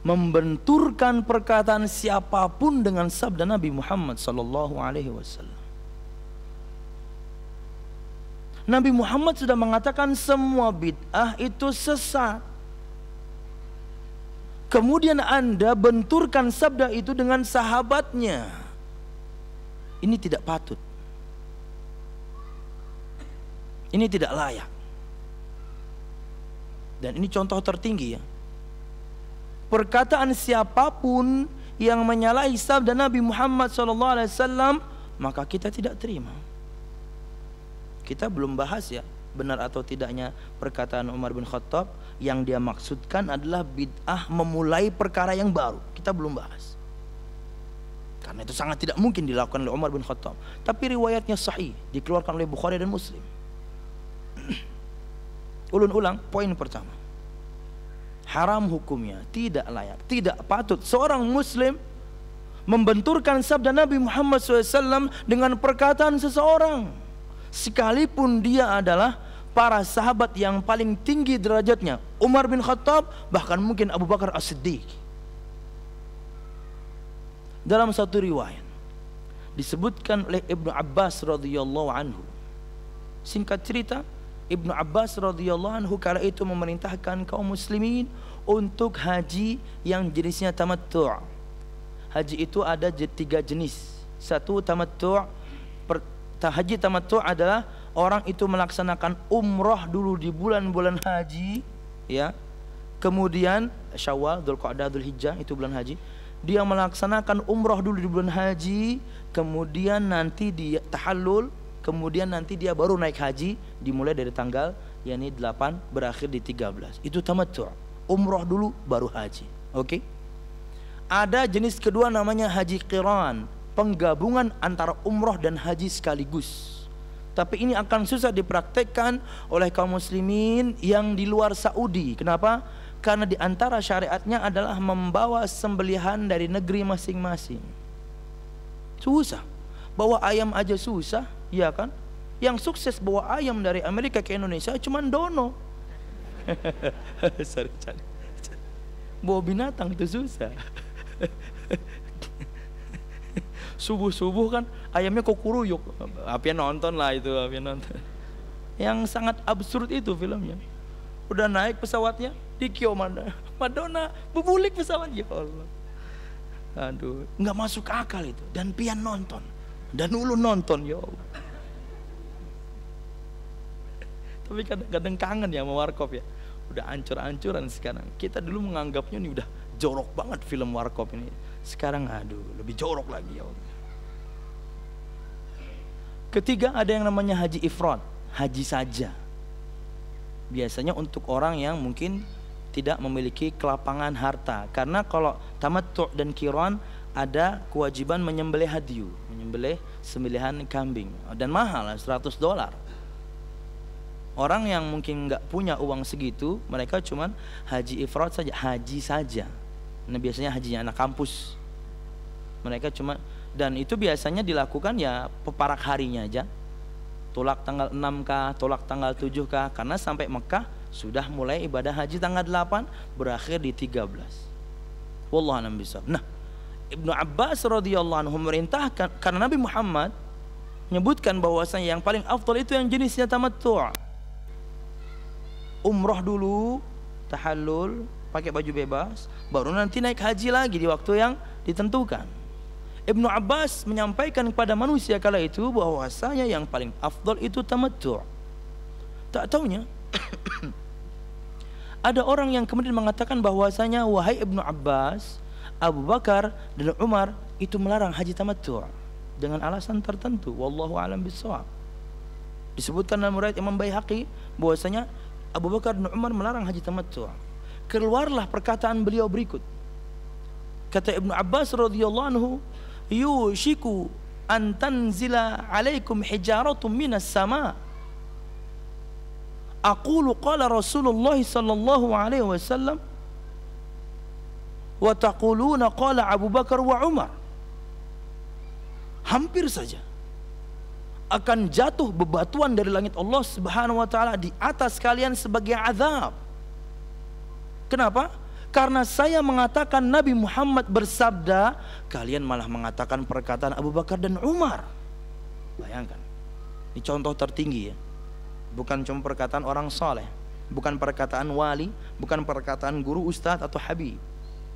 membenturkan perkataan siapapun dengan sabda Nabi Muhammad sallallahu alaihi wasallam. Nabi Muhammad sudah mengatakan semua bid'ah itu sesat. Kemudian Anda benturkan sabda itu dengan sahabatnya. Ini tidak patut. Ini tidak layak. Dan ini contoh tertinggi ya. Perkataan siapapun yang menyalahi sabda Nabi Muhammad SAW, maka kita tidak terima. Kita belum bahas ya benar atau tidaknya perkataan Umar bin Khattab. Yang dia maksudkan adalah bid'ah memulai perkara yang baru. Kita belum bahas, karena itu sangat tidak mungkin dilakukan oleh Umar bin Khattab. Tapi riwayatnya sahih, dikeluarkan oleh Bukhari dan Muslim. Ulun ulang, poin pertama, haram hukumnya, tidak layak, tidak patut seorang muslim membenturkan sabda Nabi Muhammad SAW dengan perkataan seseorang, sekalipun dia adalah para sahabat yang paling tinggi derajatnya, Umar bin Khattab, bahkan mungkin Abu Bakar As-Siddiq. Dalam satu riwayat disebutkan oleh Ibnu Abbas radhiyallahu anhu. Singkat cerita, Ibnu Abbas radhiyallahu anhu kala itu memerintahkan kaum muslimin untuk haji yang jenisnya tamattu'. Haji itu ada 3 jenis. Satu, tamattu'. Haji tamattu' adalah orang itu melaksanakan umrah dulu di bulan-bulan haji, ya. Kemudian Syawal, Dzulqa'dah, Dzulhijjah, itu bulan haji. Dia melaksanakan umrah dulu di bulan haji, kemudian nanti dia tahallul, kemudian nanti dia baru naik haji, dimulai dari tanggal yakni 8 berakhir di 13. Itu tamattu'. Umrah dulu baru haji. Oke? Ada jenis kedua namanya haji qiran, penggabungan antara umrah dan haji sekaligus. Tapi ini akan susah dipraktekkan oleh kaum muslimin yang di luar Saudi. Kenapa? Karena di antara syariatnya adalah membawa sembelihan dari negeri masing-masing. Susah. Bawa ayam aja susah, ya kan? Yang sukses bawa ayam dari Amerika ke Indonesia cuman Dono. Sorry. Bawa binatang itu susah. Subuh-subuh kan ayamnya kok kuruyuk. Apian nonton lah itu, apian nonton. Yang sangat absurd itu filmnya. Udah naik pesawatnya, dikio Madonna bubulik pesawat, ya Allah. Aduh, nggak masuk akal itu. Dan pian nonton, dan ulun nonton, ya Allah. Tapi kadang-kadang kangen ya sama Warkop ya. Udah ancur-ancuran sekarang. Kita dulu menganggapnya ini udah jorok banget film Warkop ini. Sekarang aduh, lebih jorok lagi, ya Allah. Ketiga, ada yang namanya haji ifrad, haji saja. Biasanya untuk orang yang mungkin tidak memiliki kelapangan harta. Karena kalau tamattu' dan qiran ada kewajiban menyembelih hadyu, menyembelih sembelihan kambing, dan mahal, $100. Orang yang mungkin nggak punya uang segitu, mereka cuman haji ifrad saja, haji saja. Nah, biasanya hajinya anak kampus. Mereka cuma, dan itu biasanya dilakukan ya peparak harinya aja. Tolak tanggal 6kah, tolak tanggal 7kah, karena sampai Mekah sudah mulai ibadah haji tanggal 8, berakhir di 13. Wallahu a'lam bishawab. Nah, Ibnu Abbas radhiyallahu anhu memerintahkan, karena Nabi Muhammad menyebutkan bahwasanya yang paling afdal itu yang jenisnya tamattu'. Umrah dulu, tahallul, pakai baju bebas, baru nanti naik haji lagi di waktu yang ditentukan. Ibnu Abbas menyampaikan kepada manusia kala itu bahwasanya yang paling afdal itu tamattu'. Tak taunya ada orang yang kemudian mengatakan bahwasanya, wahai Ibnu Abbas, Abu Bakar dan Umar itu melarang haji tamattu' dengan alasan tertentu. Wallahu a'lam bishawab. Disebutkan dalam riwayat Imam Baihaqi bahwasanya Abu Bakar dan Umar melarang haji tamattu'. Keluarlah perkataan beliau berikut. Kata Ibnu Abbas radhiyallahu anhu, yushiku an tanzila alaikum hijaratun minas sama. Aqulu qala Rasulullah sallallahu alaihi wasallam wa taquluna qala Abu Bakar wa Umar. Hampir saja akan jatuh bebatuan dari langit Allah Subhanahu wa taala di atas kalian sebagai azab. Kenapa? Karena saya mengatakan Nabi Muhammad bersabda, kalian malah mengatakan perkataan Abu Bakar dan Umar. Bayangkan, ini contoh tertinggi ya. Bukan cuma perkataan orang saleh, bukan perkataan wali, bukan perkataan guru, ustadz atau habib.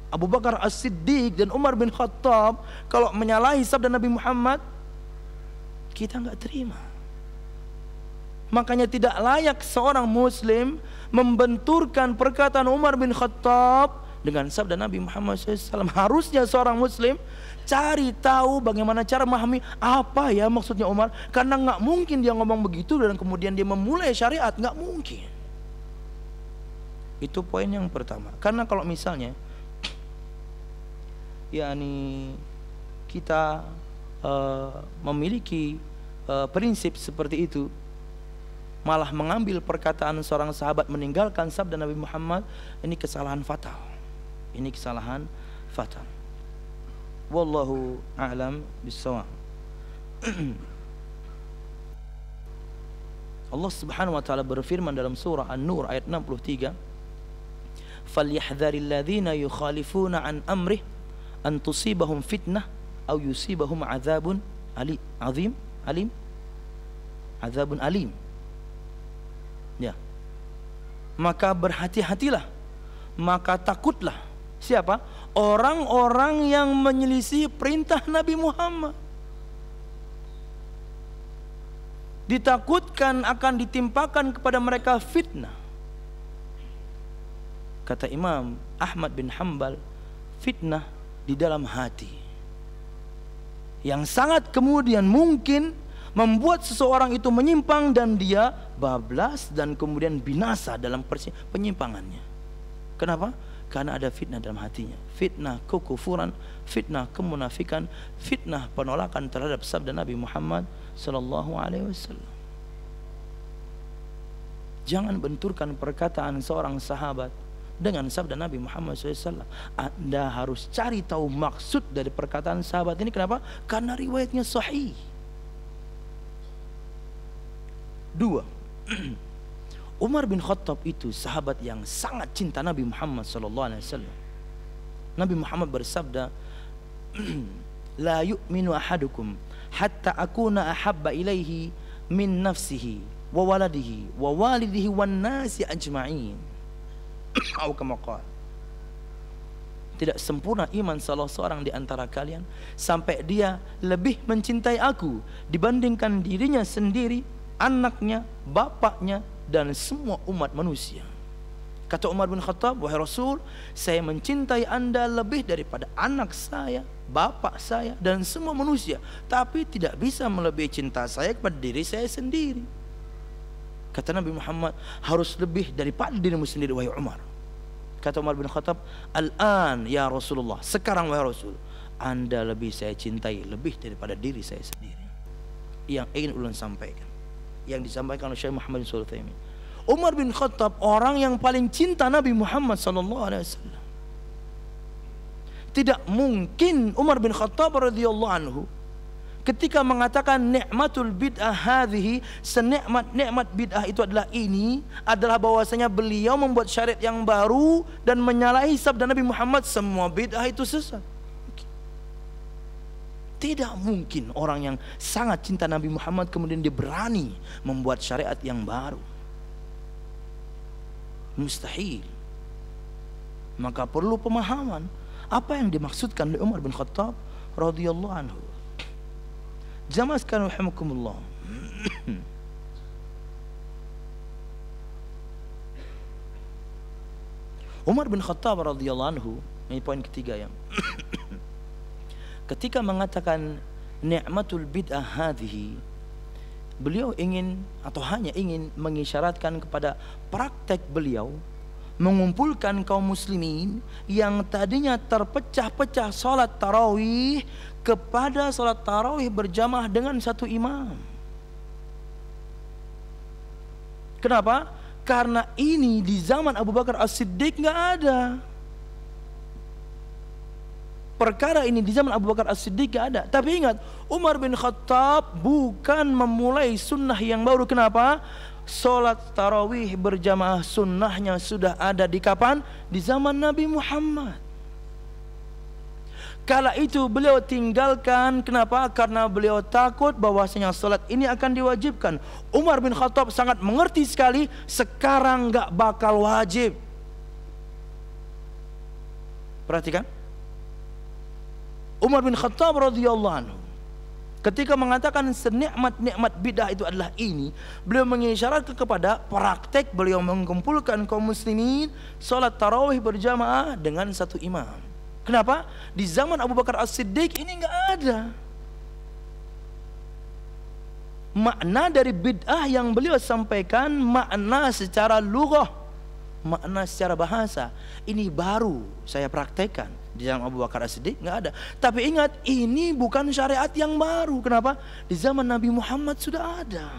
Abu Bakar As-Siddiq dan Umar bin Khattab kalau menyalahi sabda Nabi Muhammad, kita nggak terima. Makanya tidak layak seorang muslim membenturkan perkataan Umar bin Khattab dengan sabda Nabi Muhammad SAW. Harusnya seorang muslim cari tahu bagaimana cara memahami apa ya maksudnya Umar. Karena nggak mungkin dia ngomong begitu dan kemudian dia memulai syariat, nggak mungkin. Itu poin yang pertama. Karena kalau misalnya yakni kita memiliki prinsip seperti itu, malah mengambil perkataan seorang sahabat meninggalkan sabda Nabi Muhammad, ini kesalahan fatal. Ini kesalahan fatal. Wallahu a'lam bishawab. Allah Subhanahu wa taala berfirman dalam surah An-Nur ayat 63, "Falyahdharil ladzina yukhalifuna an amrih an tusibahum fitnah aw yusibahum adzabun alim." Ya. Maka berhati-hatilah, maka takutlah. Siapa? Orang-orang yang menyelisih perintah Nabi Muhammad. Ditakutkan akan ditimpakan kepada mereka fitnah. Kata Imam Ahmad bin Hanbal, fitnah di dalam hati yang sangat kemudian mungkin membuat seseorang itu menyimpang dan dia bablas dan kemudian binasa dalam penyimpangannya. Kenapa? Karena ada fitnah dalam hatinya. Fitnah kekufuran, fitnah kemunafikan, fitnah penolakan terhadap sabda Nabi Muhammad sallallahu alaihi wasallam. Jangan benturkan perkataan seorang sahabat dengan sabda Nabi Muhammad SAW. Anda harus cari tahu maksud dari perkataan sahabat ini. Kenapa? Karena riwayatnya sahih. 2. Umar bin Khattab itu sahabat yang sangat cinta Nabi Muhammad SAW. Nabi Muhammad bersabda, "La yu'minu ahadukum hatta akuna ahabba ilaihi min nafsihi wa waladihi wa walidihi wan nasi ajma'in." Atau kama qala, tidak sempurna iman salah seorang di antara kalian sampai dia lebih mencintai aku dibandingkan dirinya sendiri, anaknya, bapaknya, dan semua umat manusia. Kata Umar bin Khattab, "Wahai Rasul, saya mencintai Anda lebih daripada anak saya, bapak saya, dan semua manusia, tapi tidak bisa melebihi cinta saya kepada diri saya sendiri." Kata Nabi Muhammad, "Harus lebih daripada dirimu sendiri, wahai Umar." Kata Umar bin Khattab, "Al-an ya Rasulullah, sekarang wahai Rasul, Anda lebih saya cintai lebih daripada diri saya sendiri." Yang ingin ulun sampaikan, yang disampaikan oleh Syekh Muhammad bin Shalih Al-Utsaimin, Umar bin Khattab orang yang paling cinta Nabi Muhammad sallallahu alaihi wasallam. Tidak mungkin Umar bin Khattab radhiyallahu anhu ketika mengatakan nikmatul bid'ah hadhihi, senikmat-nikmat bid'ah itu adalah ini, adalah bahwasanya beliau membuat syariat yang baru dan menyalahi sabda Nabi Muhammad, semua bid'ah itu sesat. Tidak mungkin orang yang sangat cinta Nabi Muhammad kemudian dia berani membuat syariat yang baru. Mustahil. Maka perlu pemahaman apa yang dimaksudkan oleh Umar bin Khattab radhiyallahu anhu. Jamaah sekalian rahimakumullah. Umar bin Khattab radhiyallahu anhu, ini poin ketiga ya. Ketika mengatakan ni'matul bid'ah hadhihi, beliau ingin atau hanya ingin mengisyaratkan kepada praktek beliau mengumpulkan kaum muslimin yang tadinya terpecah-pecah salat tarawih kepada salat tarawih berjamaah dengan satu imam. Kenapa? Karena ini di zaman Abu Bakar As-Siddiq nggak ada. Perkara ini di zaman Abu Bakar As-Siddiq gak ada. Tapi ingat, Umar bin Khattab bukan memulai sunnah yang baru. Kenapa? Salat tarawih berjamaah sunnahnya sudah ada di kapan? Di zaman Nabi Muhammad. Kala itu beliau tinggalkan. Kenapa? Karena beliau takut bahwasanya salat ini akan diwajibkan. Umar bin Khattab sangat mengerti sekali, sekarang gak bakal wajib. Perhatikan, Umar bin Khattab radhiyallahu anhu ketika mengatakan senikmat-nikmat bid'ah itu adalah ini, beliau mengisyaratkan kepada praktek beliau mengumpulkan kaum muslimin salat tarawih berjamaah dengan satu imam. Kenapa? Di zaman Abu Bakar As-Siddiq ini enggak ada. Makna dari bid'ah yang beliau sampaikan makna secara lughah, makna secara bahasa. Ini baru saya praktekkan. Di zaman Abu Bakar As-Siddiq nggak ada. Tapi ingat, ini bukan syariat yang baru. Kenapa? Di zaman Nabi Muhammad sudah ada.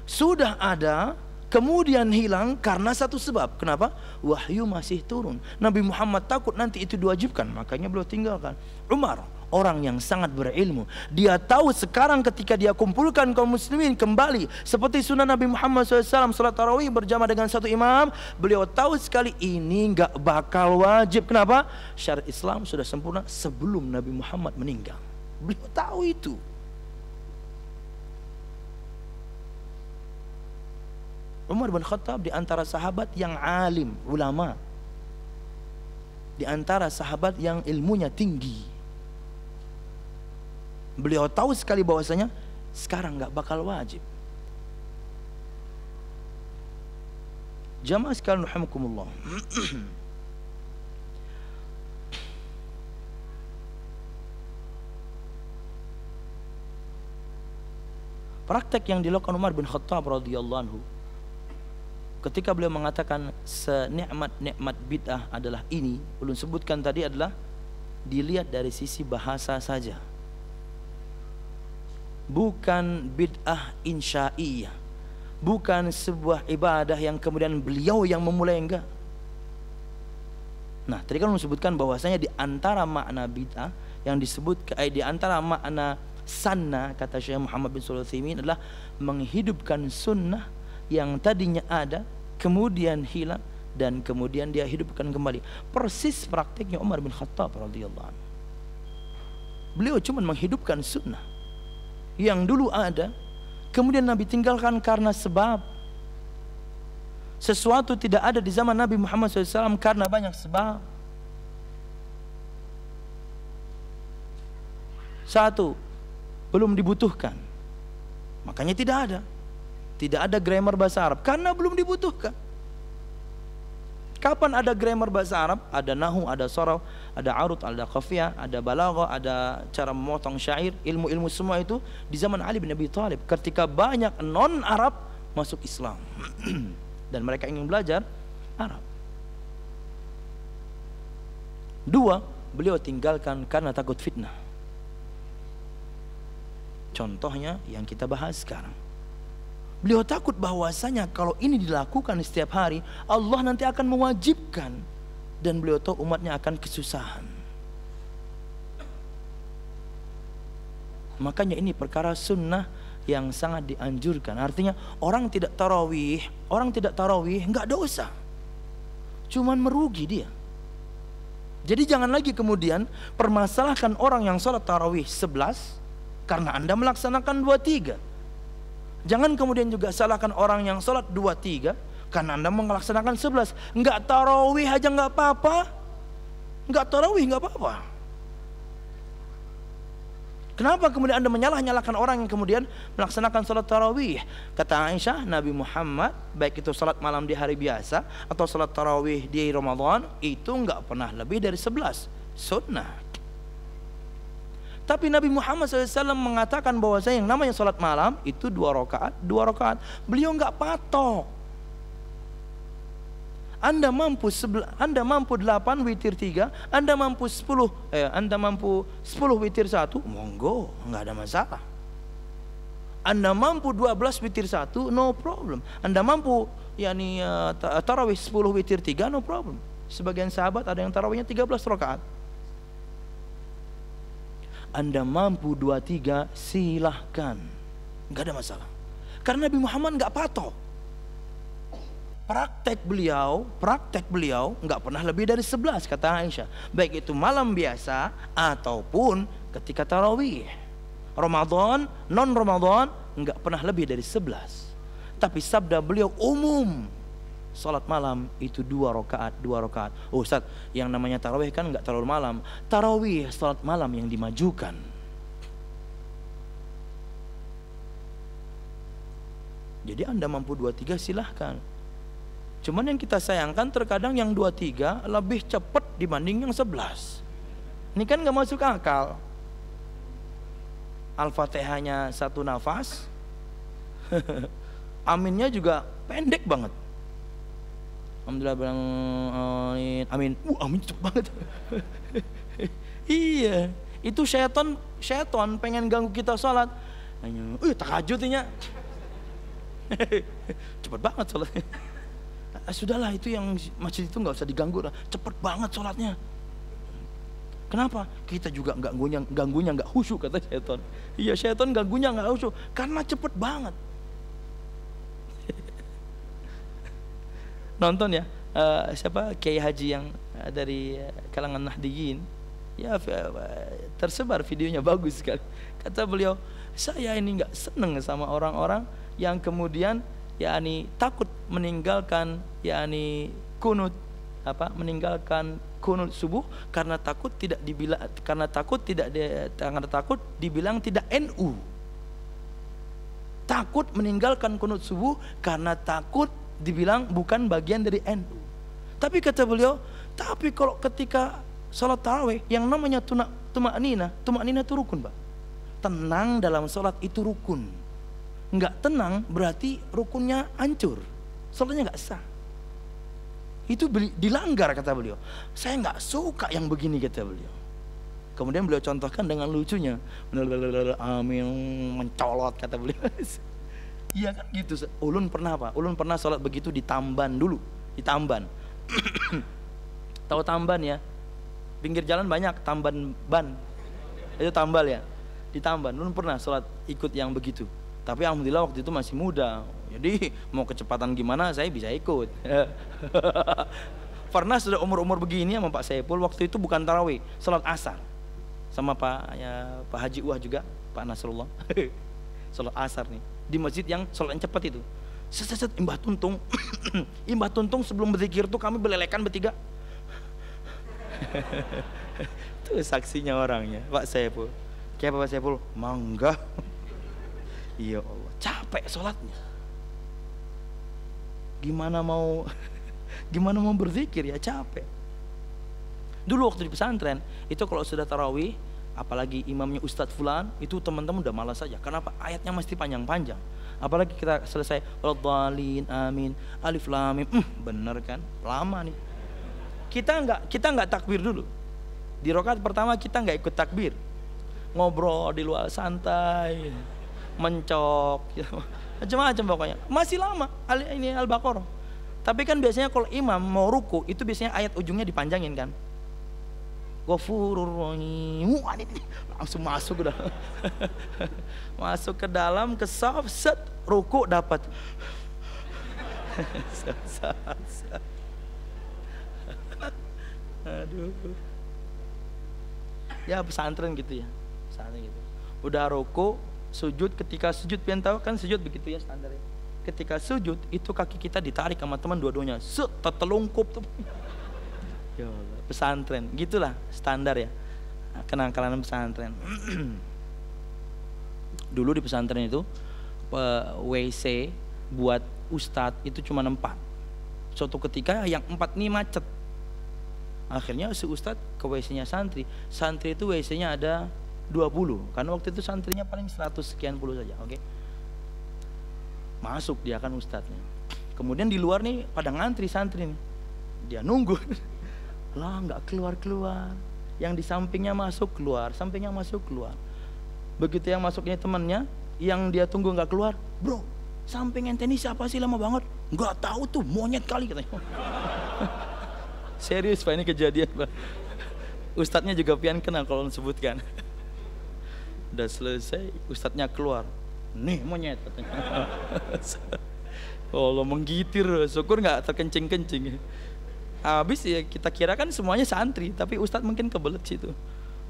Sudah ada, kemudian hilang karena satu sebab. Kenapa? Wahyu masih turun. Nabi Muhammad takut nanti itu diwajibkan, makanya beliau tinggalkan. orang yang sangat berilmu. Dia tahu sekarang ketika dia kumpulkan kaum muslimin kembali seperti sunnah Nabi Muhammad SAW, salat tarawih berjamaah dengan satu imam, beliau tahu sekali ini nggak bakal wajib. Kenapa? Syariat Islam sudah sempurna sebelum Nabi Muhammad meninggal. Beliau tahu itu. Umar bin Khattab di antara sahabat yang alim, ulama, di antara sahabat yang ilmunya tinggi. Beliau tahu sekali bahwasanya sekarang nggak bakal wajib. Jamaah sekalian rahimakumullah. Praktek yang dilakukan Umar bin Khattab radhiyallahu anhu ketika beliau mengatakan senikmat-nikmat bid'ah adalah ini, belum sebutkan tadi, adalah dilihat dari sisi bahasa saja. Bukan bid'ah insya'iyah, bukan sebuah ibadah yang kemudian beliau yang memulai, enggak. Nah, tadi kan disebutkan bahwasanya di antara makna bid'ah yang disebut di antara makna sanna, kata Syekh Muhammad bin Shalih Al-Utsaimin, adalah menghidupkan sunnah yang tadinya ada kemudian hilang dan kemudian dia hidupkan kembali. Persis praktiknya Umar bin Khattab radhiyallahu anhu. Beliau cuma menghidupkan sunnah yang dulu ada, kemudian Nabi tinggalkan karena sebab. Sesuatu tidak ada di zaman Nabi Muhammad SAW karena banyak sebab. Satu, belum dibutuhkan, makanya tidak ada. Tidak ada grammar bahasa Arab karena belum dibutuhkan. Kapan ada grammar bahasa Arab? Ada nahu, ada saraf, ada arud, ada qafiyah, ada balaghah, ada cara memotong syair, ilmu-ilmu semua itu di zaman Ali bin Abi Thalib ketika banyak non-Arab masuk Islam dan mereka ingin belajar Arab. Dua, beliau tinggalkan karena takut fitnah. Contohnya yang kita bahas sekarang. Beliau takut bahwasanya kalau ini dilakukan setiap hari, Allah nanti akan mewajibkan, dan beliau tahu umatnya akan kesusahan. Makanya ini perkara sunnah yang sangat dianjurkan. Artinya orang tidak tarawih nggak dosa, cuman merugi dia. Jadi jangan lagi kemudian permasalahkan orang yang sholat tarawih 11 karena Anda melaksanakan 2-3. Jangan kemudian juga salahkan orang yang sholat 2-3 karena Anda melaksanakan 11. Enggak tarawih aja enggak apa-apa. Enggak tarawih enggak apa-apa. Kenapa kemudian Anda menyalah-nyalahkan orang yang kemudian melaksanakan sholat tarawih? Kata Aisyah, Nabi Muhammad baik itu sholat malam di hari biasa atau sholat tarawih di Ramadan itu enggak pernah lebih dari 11. Sunnah. Tapi Nabi Muhammad SAW mengatakan bahwasanya yang namanya sholat malam itu 2 rakaat. Beliau nggak patok. Anda mampu 8 witir 3, Anda mampu 10 witir 1, monggo, nggak ada masalah. Anda mampu 12 witir 1, no problem. Anda mampu tarawih 10 witir 3, no problem. Sebagian sahabat ada yang tarawihnya 13 rakaat. Anda mampu 2-3, silahkan, nggak ada masalah. Karena Nabi Muhammad nggak patok. Praktek beliau nggak pernah lebih dari 11, kata Aisyah. Baik itu malam biasa ataupun ketika tarawih. Ramadan, non Ramadan nggak pernah lebih dari 11. Tapi sabda beliau umum, salat malam itu 2 rakaat. Oh Ustaz, yang namanya tarawih kan nggak terlalu malam. Tarawih salat malam yang dimajukan. Jadi Anda mampu 2-3 silahkan. Cuman yang kita sayangkan terkadang yang 2-3 lebih cepat dibanding yang 11. Ini kan nggak masuk akal. Al-Fatihahnya 1 nafas, aminnya juga pendek banget. Alhamdulillah bilang amin. Amin cepet banget. Iya, itu syaitan pengen ganggu kita sholat. Tahajudnya cepet banget sholatnya. Sudahlah, itu yang masjid itu nggak usah diganggu lah. Cepet banget sholatnya. Kenapa? Kita juga ganggunya nggak khusyuk, kata syaitan. Iya, syaitan ganggunya nggak khusyuk karena cepet banget. Nonton ya, siapa Kiai Haji yang dari kalangan Nahdiyin, ya tersebar videonya, bagus sekali. Kata beliau, saya ini nggak seneng sama orang-orang yang kemudian takut meninggalkan meninggalkan kunut subuh karena takut dibilang tidak NU. Takut meninggalkan kunut subuh karena takut dibilang bukan bagian dari NU. Tapi kata beliau, tapi kalau ketika sholat tarawih yang namanya tumakninah itu rukun, Pak. Tenang dalam sholat itu rukun. Enggak tenang berarti rukunnya hancur, sholatnya enggak sah. Itu dilanggar, kata beliau. Saya nggak suka yang begini, kata beliau. Kemudian beliau contohkan dengan lucunya, amin, mencolot, kata beliau. Iya kan gitu. Ulun pernah apa? Ulun pernah sholat begitu di Tamban dulu, di Tamban. Tahu Tamban ya? Pinggir jalan banyak Tamban ban. Itu tambal ya. Di Tamban. Ulun pernah sholat ikut yang begitu. Tapi alhamdulillah waktu itu masih muda. Jadi mau kecepatan gimana saya bisa ikut. Pernah sudah umur-umur begini sama Pak Saiful, waktu itu bukan tarawih, sholat asar sama Pak Haji Uwah juga, Pak Nasrullah. Sholat asar nih di masjid yang sholat cepat itu. Set Imbah Tuntung. Imbah Tuntung sebelum berzikir tuh kami belelekan bertiga. Tuh saksinya orangnya Pak Saiful. Kayak Pak Saiful, mangga. Ya Allah, capek sholatnya. Gimana mau berzikir ya, capek. Dulu waktu di pesantren itu kalau sudah tarawih, apalagi imamnya Ustadz Fulan, itu teman-teman udah malas saja. Kenapa? Ayatnya mesti panjang-panjang. Apalagi kita selesai Waladhdallin, amin, alif lam mim, bener kan? Lama nih. Kita nggak takbir dulu. Di rakaat pertama kita nggak ikut takbir, ngobrol di luar santai, mencok. Macam-macam pokoknya, masih lama ini Al-Baqarah. Tapi kan biasanya kalau imam mau ruku itu biasanya ayat ujungnya dipanjangin kan, Ghafurur Rahim, langsung masuk udah. Masuk ke dalam, ke shaf, set, ruku dapat. Aduh. Ya pesantren gitu ya, pesantren gitu. Udah ruku, sujud, ketika sujud, pian tahu kan sujud begitu ya standarnya. Ketika sujud itu kaki kita ditarik sama teman dua-duanya, set, tertelungkup tuh. Ya Allah, pesantren gitulah standar ya, kenakalan pesantren. Dulu di pesantren itu WC buat ustadz itu cuma 4. Suatu ketika yang 4 ini macet. Akhirnya si ustadz ke WC-nya santri. Santri itu WC-nya ada 20, karena waktu itu santrinya paling 100 sekian puluh saja. Oke. Masuk dia kan ustadznya. Kemudian di luar nih pada ngantri santri nih. Dia nunggu. Lah nggak keluar-keluar. Yang di sampingnya masuk keluar, sampingnya masuk keluar. Begitu yang masuknya temannya, yang dia tunggu nggak keluar, bro, samping ente ini siapa sih lama banget? Nggak tahu tuh, monyet kali katanya. Serius Pak, ini kejadian Pak. Ustadznya juga pian kenal kalau sebutkan. Udah selesai, ustadznya keluar, nih monyet katanya. Allah, menggitir, syukur nggak terkencing-kencing. Habis ya kita kira kan semuanya santri, tapi ustadz mungkin kebelet situ.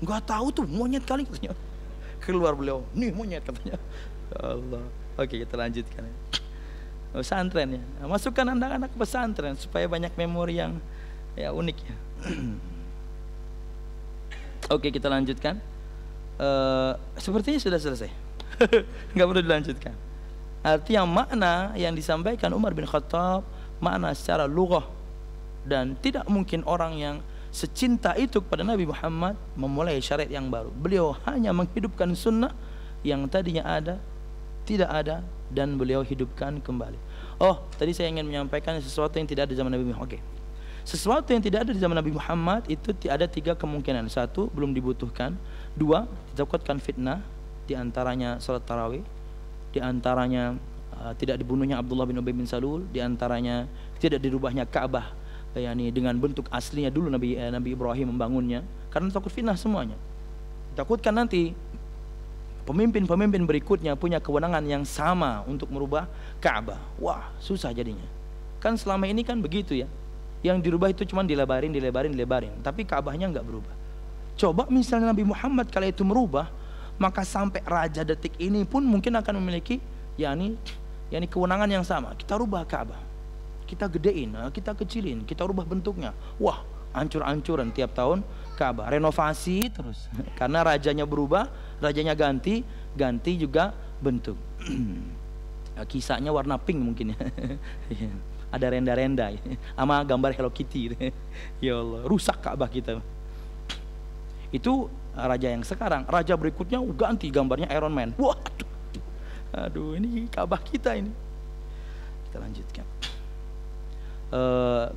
Nggak tahu tuh, monyet kali katanya. Keluar beliau, nih monyet katanya. Allah. Oke, kita lanjutkan. Pesantren ya, masukkan anak-anak ke pesantren supaya banyak memori yang ya unik ya. Oke, kita lanjutkan. Sepertinya sudah selesai. Nggak perlu dilanjutkan. Artinya makna yang disampaikan Umar bin Khattab makna secara lughah, dan tidak mungkin orang yang secinta itu kepada Nabi Muhammad memulai syariat yang baru. Beliau hanya menghidupkan sunnah yang tadinya ada, tidak ada, dan beliau hidupkan kembali. Oh, tadi saya ingin menyampaikan sesuatu yang tidak ada di zaman Nabi Muhammad. Oke. Sesuatu yang tidak ada di zaman Nabi Muhammad itu ada 3 kemungkinan. 1, belum dibutuhkan. 2, ditakutkan fitnah, diantaranya salat tarawih, diantaranya tidak dibunuhnya Abdullah bin Ubay bin Salul, diantaranya tidak dirubahnya Ka'bah yakni dengan bentuk aslinya dulu Nabi Ibrahim membangunnya, karena takut fitnah semuanya. Takutkan nanti pemimpin-pemimpin berikutnya punya kewenangan yang sama untuk merubah Ka'bah. Wah, susah jadinya. Kan selama ini kan begitu ya. Yang dirubah itu cuma dilebarin, tapi Ka'bahnya nggak berubah. Coba misalnya Nabi Muhammad kalau itu merubah, maka sampai raja detik ini pun mungkin akan memiliki yakni kewenangan yang sama. Kita rubah Ka'bah, kita gedein, kita kecilin, kita rubah bentuknya. Wah, hancur-hancuran tiap tahun Ka'bah, renovasi terus. Karena rajanya berubah, rajanya ganti juga bentuk. Kisahnya warna pink mungkin ya. Ada renda-renda sama gambar Hello Kitty. Ya Allah, rusak Ka'bah kita. Itu raja yang sekarang. Raja berikutnya ganti gambarnya Iron Man. Wah, aduh, ini Ka'bah kita ini. Kita lanjutkan.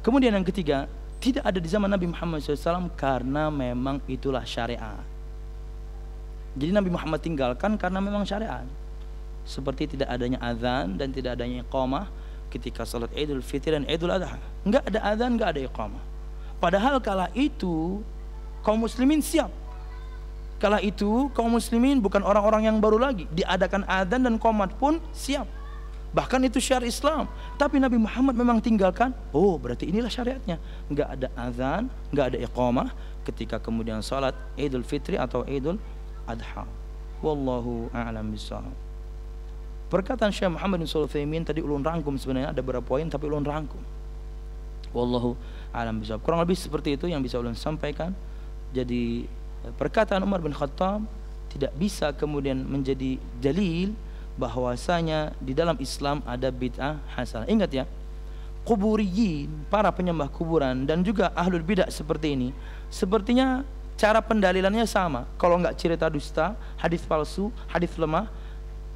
Kemudian yang ketiga, tidak ada di zaman Nabi Muhammad SAW karena memang itulah syariat. Jadi Nabi Muhammad tinggalkan karena memang syariat. Seperti tidak adanya azan dan tidak adanya iqamah ketika salat Idul Fitri dan Idul Adha. Enggak ada azan, enggak ada iqamah. Padahal kala itu kaum muslimin siap. Kala itu kaum muslimin bukan orang-orang yang baru lagi. Diadakan azan dan qomat pun siap. Bahkan itu syariat Islam. Tapi Nabi Muhammad memang tinggalkan. Oh, berarti inilah syariatnya. Enggak ada azan, enggak ada iqamah ketika kemudian salat Idul Fitri atau Idul Adha. Wallahu a'lam bishawab. Perkataan Syekh Muhammad bin Shalih Al-Utsaimin tadi ulun rangkum, sebenarnya ada beberapa poin tapi ulun rangkum. Wallahu a'lam bishawab. Kurang lebih seperti itu yang bisa ulun sampaikan. Jadi perkataan Umar bin Khattab tidak bisa kemudian menjadi dalil bahwasanya di dalam Islam ada bid'ah hasanah. Ingat ya, kuburiyin, para penyembah kuburan dan juga ahlul bidah seperti ini, sepertinya cara pendalilannya sama. Kalau enggak cerita dusta, hadis palsu, hadis lemah,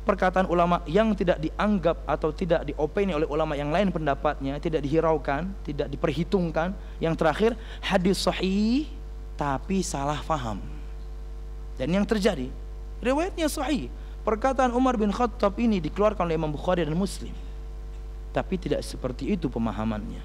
perkataan ulama yang tidak dianggap atau tidak diopini oleh ulama yang lain pendapatnya, tidak dihiraukan, tidak diperhitungkan. Yang terakhir, hadis sahih tapi salah faham. Dan yang terjadi, riwayatnya sahih. Perkataan Umar bin Khattab ini dikeluarkan oleh Imam Bukhari dan Muslim, tapi tidak seperti itu pemahamannya.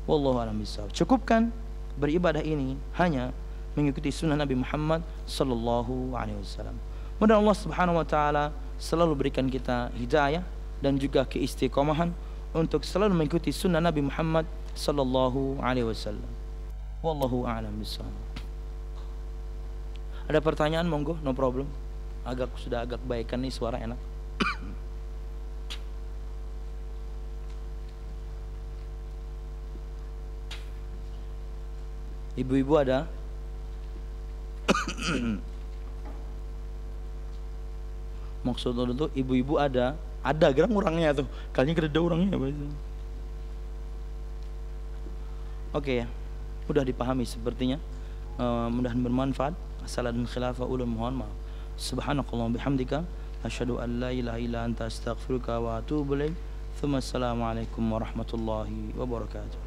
Wallahu a'lam bishawab. Cukupkan beribadah ini hanya mengikuti sunnah Nabi Muhammad sallallahu alaihi wasallam. Mudah Allah Subhanahu wa taala selalu berikan kita hidayah dan juga keistiqomahan untuk selalu mengikuti sunnah Nabi Muhammad sallallahu alaihi wasallam. Wallahu a'lam bishawab. Ada pertanyaan, monggo, no problem. Sudah agak baikkan nih, suara enak. Ibu-ibu ada? Maksud itu ibu-ibu ada gerak orangnya tuh. Kayaknya ada orangnya apa itu? Oke ya. Mudah dipahami sepertinya. Mudah-mudahan bermanfaat. Salah dan khilafah ulun mohon maaf. Subhanakallahumma bihamdika asyhadu an la ilaha illa anta astaghfiruka wa atubu ilaik. Assalamualaikum warahmatullahi wabarakatuh.